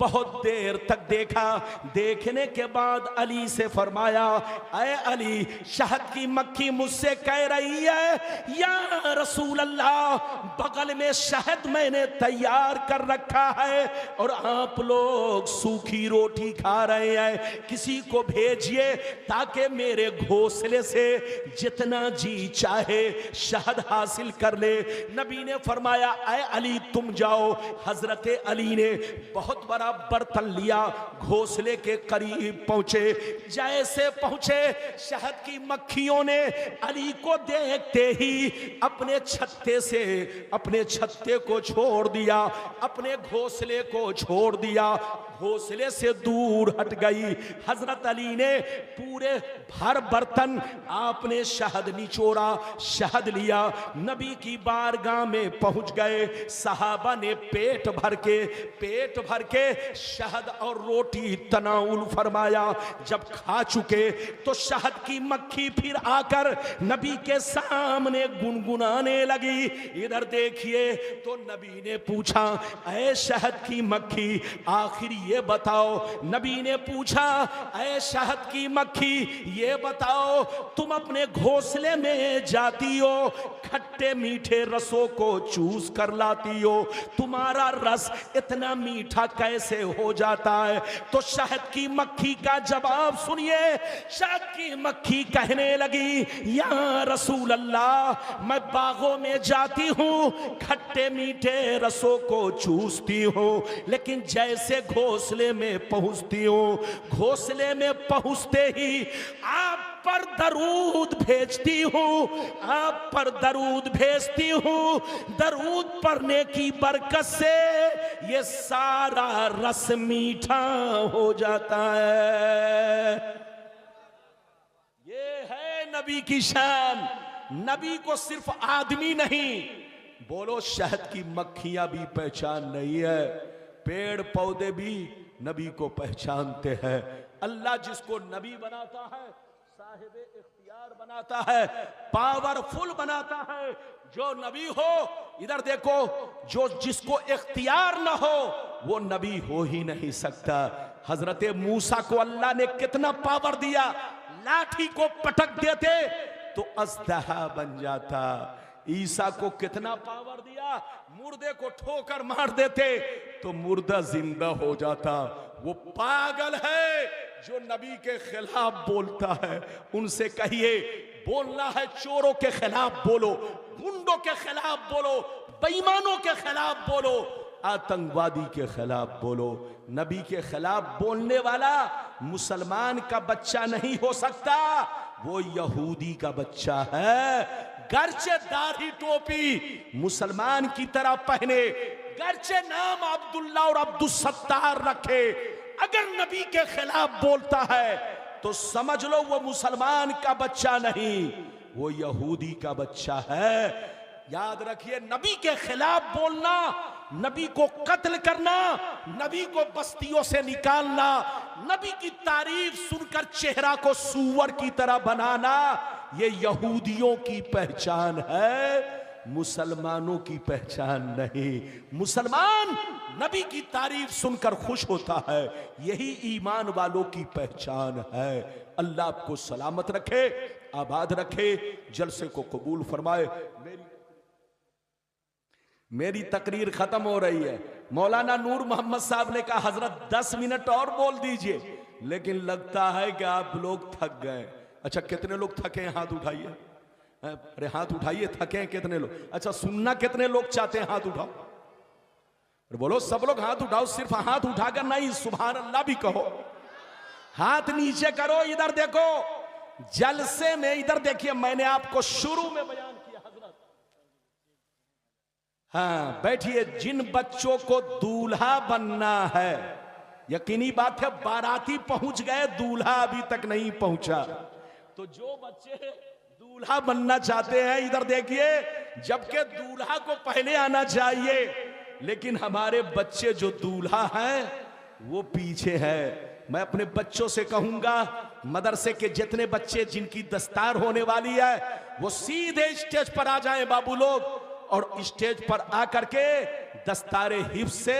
बहुत देर तक देखा। देखने के बाद अली से फरमाया, ऐ अली, शहद की मक्खी मुझसे कह रही है, या रसूल अल्लाह, बगल में शहद मैंने तैयार कर रखा है और आप लोग सूखी रोटी खा रहे हैं, किसी को भेजिए ताकि मेरे घोंसले से जितना जी चाहे शहद हासिल कर ले। नबी ने फरमाया, ऐ अली तुम जाओ। हजरत अली ने बहुत बड़ा बर्तन लिया, घोंसले के करीब पहुंचे। जैसे पहुंचे, शहद की मक्खियों ने अली को देखते ही अपने छत्ते से अपने छत्ते को छोड़ दिया, अपने घोंसले को छोड़ दिया, घोंसले से दूर हट गई। हजरत अली ने पूरे भर बर्तन आपने शहद निचोड़ा, शहद लिया, नबी की बारगाह में पहुंच गए। सहाबा ने पेट भर के शहद और रोटी तनाउल फरमाया। जब खा चुके तो शहद की मक्खी फिर आकर नबी के सामने गुनगुनाने लगी। इधर देखिए तो नबी ने पूछा, ऐ शहद की मक्खी, आखिर ये बताओ। नबी ने पूछा, ऐ शहद की मक्खी, ये बताओ, तुम अपने घोंसले में जाती हो, खट्टे मीठे रसों को चूस कर लाती हो, तुम्हारा रस इतना मीठा कैसे हो जाता है? तो शहद की मक्खी का जवाब सुनिए। शहद की मक्खी कहने लगी, या रसूल अल्लाह, मैं बागों में जाती हूं, खट्टे मीठे रसों को चूसती हूं, लेकिन जैसे घोंसले में पहुंचती हूं, घोंसले में पहुंचते ही आप पर दरूद भेजती हूं, आप पर दरूद भेजती हूं। दरूद पढ़ने की बरकत से ये सारा रस मीठा हो जाता है। ये है नबी की शान। नबी को सिर्फ आदमी नहीं, बोलो शहद की मक्खियां भी पहचान नहीं है, पेड़ पौधे भी नबी को पहचानते हैं। अल्लाह जिसको नबी बनाता है, साहिब इख्तियार बनाता है, पावरफुल बनाता है। जो नबी हो, इधर देखो, जो जिसको इख्तियार ना हो वो नबी हो ही नहीं सकता। हजरत मूसा को अल्लाह ने कितना पावर दिया, लाठी को पटक देते तो अजदहा बन जाता। ईसा को कितना पावर दिया, मुर्दे को ठोकर मार देते तो मुर्दा जिंदा हो जाता। वो पागल है जो नबी के खिलाफ बोलता है। उनसे कहिए, बोलना है चोरों के खिलाफ बोलो, गुंडों के खिलाफ बोलो, बेईमानों के खिलाफ बोलो, आतंकवादी के खिलाफ बोलो। नबी के खिलाफ बोलने वाला मुसलमान का बच्चा नहीं हो सकता, वो यहूदी का बच्चा है। गर्चे दाढ़ी टोपी मुसलमान की तरह पहने, गर्चे नाम अब्दुल्ला और अब्दुल सत्तार रखे, अगर नबी के खिलाफ बोलता है तो समझ लो वो मुसलमान का बच्चा नहीं, वो यहूदी का बच्चा है। याद रखिए, नबी के खिलाफ बोलना, नबी को कत्ल करना, नबी को बस्तियों से निकालना, नबी की तारीफ सुनकर चेहरा को सूअर की तरह बनाना, ये यहूदियों की पहचान है, मुसलमानों की पहचान नहीं। मुसलमान नबी की तारीफ सुनकर खुश होता है, यही ईमान वालों की पहचान है। अल्लाह आपको सलामत रखे, आबाद रखे, जलसे को कबूल फरमाए। मेरी तकरीर खत्म हो रही है। मौलाना नूर मोहम्मद साहब ने कहा, हजरत 10 मिनट और बोल दीजिए, लेकिन लगता है कि आप लोग थक गए। अच्छा, कितने लोग थके हैं? हाथ उठाइए। अरे हाथ उठाइए, थके हैं कितने लोग? अच्छा, सुनना कितने लोग चाहते हैं? हाथ उठाओ। अरे बोलो, सब लोग हाथ उठाओ। सिर्फ हाथ उठाकर नहीं, सुभान अल्लाह भी कहो। हाथ नीचे करो। इधर देखो, जलसे में इधर देखिए, मैंने आपको शुरू में बयान किया हजरत। हाँ, बैठिए। जिन बच्चों को दूल्हा बनना है, यकीनी बात है बाराती पहुंच गए, दूल्हा अभी तक नहीं पहुंचा। तो जो बच्चे दूल्हा बनना चाहते हैं, इधर देखिए, जबकि दूल्हा को पहले आना चाहिए, लेकिन हमारे बच्चे जो दूल्हा हैं वो पीछे है। मैं अपने बच्चों से कहूंगा, मदरसे के जितने बच्चे जिनकी दस्तार होने वाली है वो सीधे स्टेज पर आ जाएं बाबू लोग, और स्टेज पर आकर के दस्तारे हिफ्ज से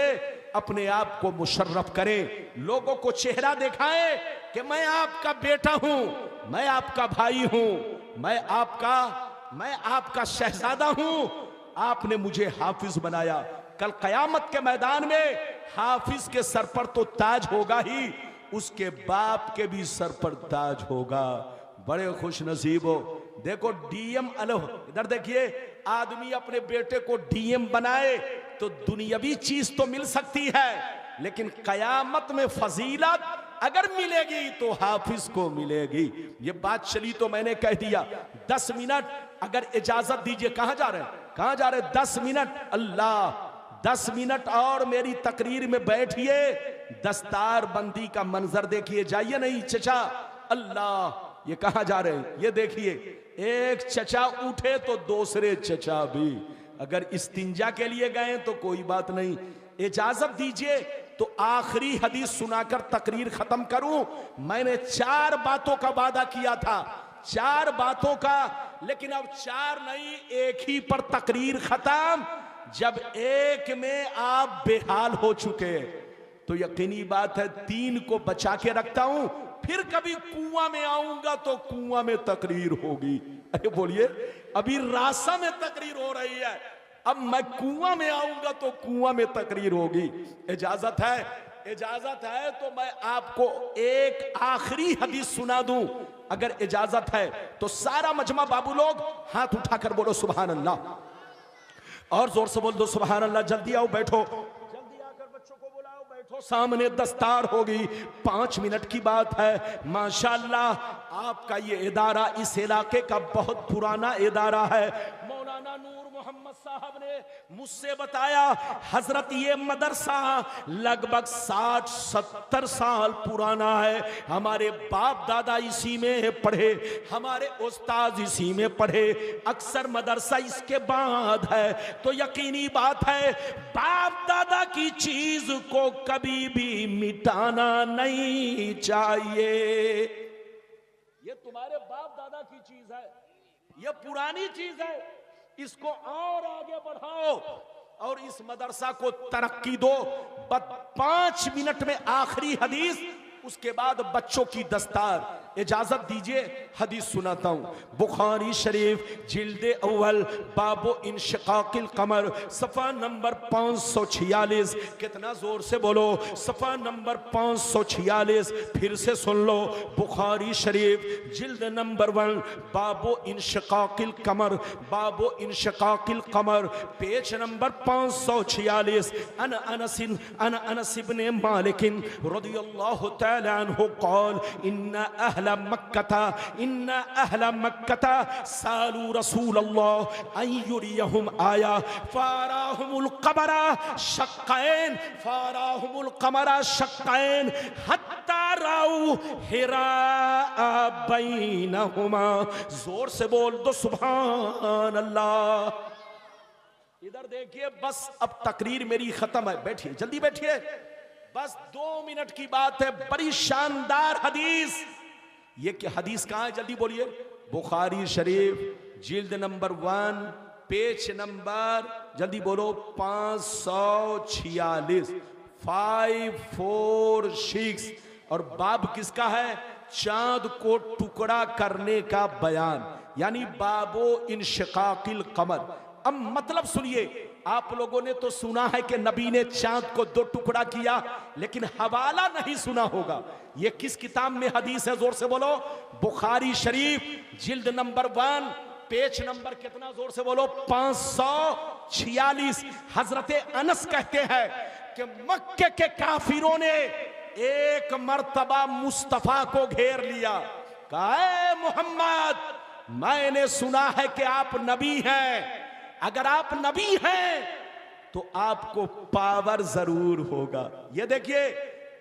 अपने आप को मुशर्रफ करें, लोगों को चेहरा दिखाएं कि मैं आपका बेटा हूं, मैं आपका भाई हूं, मैं आपका शहजादा हूं, आपने मुझे हाफिज बनाया। कल कयामत के मैदान में हाफिज के सर पर तो ताज होगा ही, उसके बाप के भी सर पर ताज होगा। बड़े खुश नसीब हो। देखो डीएम इधर देखिए, आदमी अपने बेटे को डीएम बनाए तो दुनियावी चीज तो मिल सकती है, लेकिन कयामत में फजीलत अगर मिलेगी तो हाफिज को मिलेगी। ये बात चली तो मैंने कह दिया। 10 मिनट अगर इजाजत दीजिए, कहां जा रहे हैं, कहां जा रहे हैं? 10 मिनट, अल्लाह 10 मिनट और मेरी तकरीर में बैठिए, दस्तार बंदी का मंजर देखिए। जाइए नहीं चचा, अल्लाह ये कहां जा रहे हैं? ये देखिए, एक चचा उठे तो दूसरे चचा भी, अगर इस्तिंजा के लिए गए तो कोई बात नहीं। इजाजत दीजिए तो आखिरी हदीस सुनाकर तकरीर खत्म करूं। मैंने 4 बातों का वादा किया था, 4 बातों का, लेकिन अब 4 नहीं, एक ही पर तकरीर खत्म। जब एक में आप बेहाल हो चुके तो यकीनी बात है 3 को बचा के रखता हूं, फिर कभी कुआं में आऊंगा तो कुआं में तकरीर होगी। अरे बोलिए, अभी रास्ता में तकरीर हो रही है, अब मैं कुआं में आऊंगा तो कुआं में तकरीर होगी। इजाजत है, इजाजत है तो मैं आपको एक आखिरी हदीस सुना दूं, अगर इजाजत है तो। सारा मजमा बाबू लोग हाथ उठाकर बोलो सुभान अल्लाह, और जोर से बोल दो सुभान अल्लाह। जल्दी आओ, बैठो, जल्दी आकर बच्चों को बुलाओ, बैठो, सामने दस्तार होगी। 5 मिनट की बात है। माशाअल्लाह आपका ये इदारा इस इलाके का बहुत पुराना इदारा है। मौलाना नूर मोहम्मद साहब ने मुझसे बताया, हजरत ये मदरसा लगभग 60-70 साल पुराना है। हमारे बाप दादा इसी में पढ़े, हमारे उस्ताद इसी में पढ़े, अक्सर मदरसा इसके बाद है। तो यकीनी बात है बाप दादा की चीज को कभी भी मिटाना नहीं चाहिए। ये तुम्हारे बाप दादा की चीज है, ये पुरानी चीज है, इसको और आगे बढ़ाओ और इस मदरसा को तरक्की दो। 5 मिनट में आखिरी हदीस, उसके बाद बच्चों की दस्तार। इजाजत दीजिए हदीस सुनाता हूं। बुखारी शरीफ जिल्दे अव्वल बाबो इंशिकाकिल कमर, सफा नंबर 546। कितना जोर से बोलो, सफा नंबर 546। फिर से सुन लो, बुखारी शरीफ जिल्द नंबर 1 बाबो इंशिकाकिल कमर, बाबो इंशिकाकिल कमर, पेज नंबर 546। अनस इब्न मालिक रदियल्लाहु तआला अन्हु क़ाल इन्ना अहला मक्का सालू रसूलल्लाह अन युरियहुम आया फाराहुमुल कमरा शक्कैन हत्ता राउ हिरा बैनहुमा। जोर से बोल दो सुभान अल्लाह। इधर देखिए, बस अब तकरीर मेरी खत्म है, बैठिए, जल्दी बैठिए, बस 2 मिनट की बात है। बड़ी शानदार हदीस। ये क्या हदीस कहां है, जल्दी बोलिए। बुखारी शरीफ जिल्द नंबर 1 पेज नंबर, जल्दी बोलो, 546, 546। और बाब किसका है? चांद को टुकड़ा करने का बयान, यानी बाबो इंशिकाकिल कमर। अब मतलब सुनिए, आप लोगों ने तो सुना है कि नबी ने चांद को 2 टुकड़ा किया, लेकिन हवाला नहीं सुना होगा। ये किस किताब में हदीस है? जोर से बोलो। बुखारी शरीफ जिल्द नंबर 1 पेज नंबर कितना? जोर से बोलो, 546। हजरत अनस कहते हैं कि मक्के के काफिरों ने एक मर्तबा मुस्तफा को घेर लिया, कहा मोहम्मद, मैंने सुना है कि आप नबी हैं, अगर आप नबी हैं तो आपको पावर जरूर होगा। ये देखिए,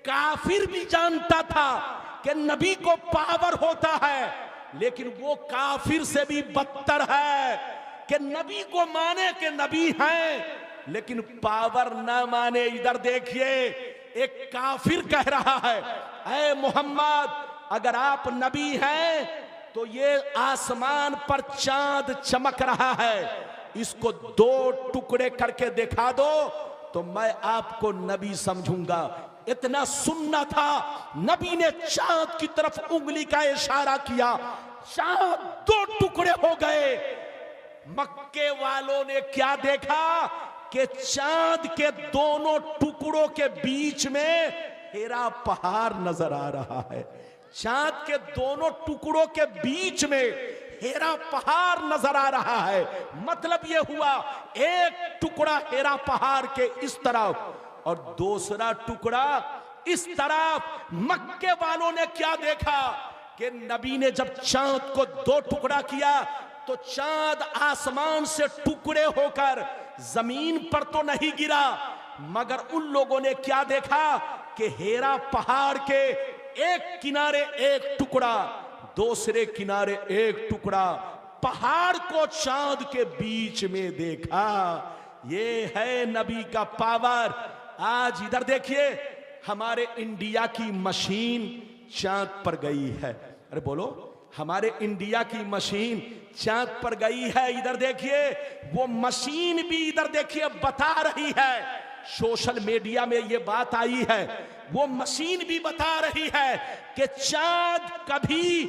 काफिर भी जानता था कि नबी को पावर होता है, लेकिन वो काफिर से भी बदतर है कि नबी को माने कि नबी हैं लेकिन पावर ना माने। इधर देखिए, एक काफिर कह रहा है, ऐ मोहम्मद अगर आप नबी हैं तो ये आसमान पर चांद चमक रहा है, इसको 2 टुकड़े करके दिखा दो तो मैं आपको नबी समझूंगा। इतना सुनना था, नबी ने चांद की तरफ उंगली का इशारा किया, चांद 2 टुकड़े हो गए। मक्के वालों ने क्या देखा कि चांद के दोनों टुकड़ों के बीच में हेरा पहाड़ नजर आ रहा है। चांद के दोनों टुकड़ों के बीच में हेरा पहाड़ नजर आ रहा है। मतलब यह हुआ एक टुकड़ा हेरा पहाड़ के इस तरफ और दूसरा टुकड़ा इस तरफ। मक्के वालों ने क्या देखा कि नबी ने जब चांद को 2 टुकड़ा किया तो चांद आसमान से टुकड़े होकर जमीन पर तो नहीं गिरा, मगर उन लोगों ने क्या देखा कि हेरा पहाड़ के एक किनारे एक टुकड़ा, दूसरे किनारे एक टुकड़ा, पहाड़ को चांद के बीच में देखा। ये है नबी का पावर। आज इधर देखिए, हमारे इंडिया की मशीन चांद पर गई है। अरे बोलो, हमारे इंडिया की मशीन चांद पर गई है। इधर देखिए, वो मशीन भी इधर देखिए बता रही है, सोशल मीडिया में ये बात आई है, वो मशीन भी बता रही है कि चांद कभी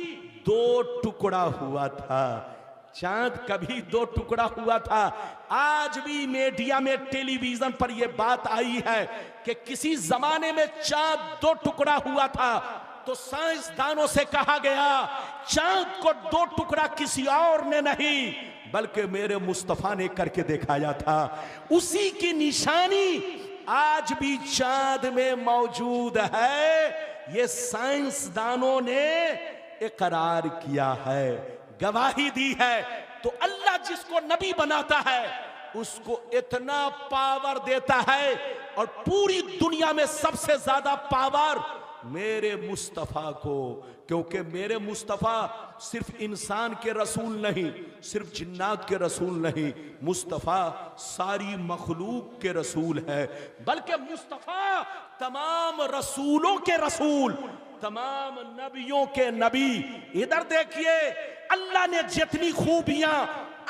2 टुकड़ा हुआ था। चांद कभी 2 टुकड़ा हुआ था। आज भी मीडिया में, टेलीविजन पर यह बात आई है कि किसी जमाने में चांद 2 टुकड़ा हुआ था, तो साइंसदानों से कहा गया चांद को 2 टुकड़ा किसी और ने नहीं बल्कि मेरे मुस्तफा ने करके दिखाया था। उसी की निशानी आज भी चांद में मौजूद है। ये साइंसदानों ने इकरार किया है, गवाही दी है। तो अल्लाह जिसको नबी बनाता है उसको इतना पावर देता है, और पूरी दुनिया में सबसे ज्यादा पावर मेरे मुस्तफा को, क्योंकि मेरे मुस्तफा सिर्फ इंसान के रसूल नहीं, सिर्फ जिन्नात के रसूल नहीं, मुस्तफा सारी मखलूक के रसूल है, बल्कि मुस्तफा तमाम रसूलों के रसूल, तमाम नबियों के नबी। इधर देखिए, अल्लाह ने जितनी खूबियां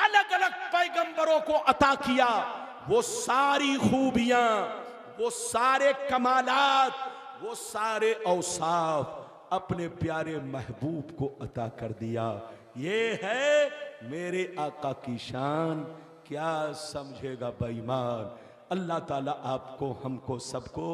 अलग अलग पैगंबरों को अता किया, वो सारी खूबियां, वो सारे कमालात, वो सारे औसाफ अपने प्यारे महबूब को अता कर दिया। ये है मेरे आका की शान, क्या समझेगा बेईमान। अल्लाह ताला आपको, हमको, सबको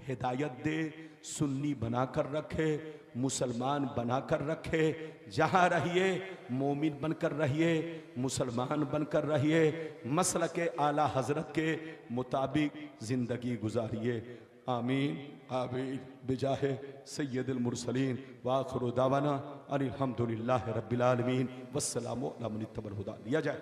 हिदायत दे, सुन्नी बनाकर रखे, मुसलमान बनाकर रखे। जहाँ रहिए मोमिन बनकर रहिए, मुसलमान बनकर रहिए, मसलके आला हजरत के मुताबिक जिंदगी गुजारिए। आमीन आमीन बिजाहे सय्यदुल मुरसलीन व आखिरु दावाना अनिल हम्दुलिल्लाहि रब्बिल आलमीन वस्सलामु अला मन इत्तबअल हुदा। लिया जाए।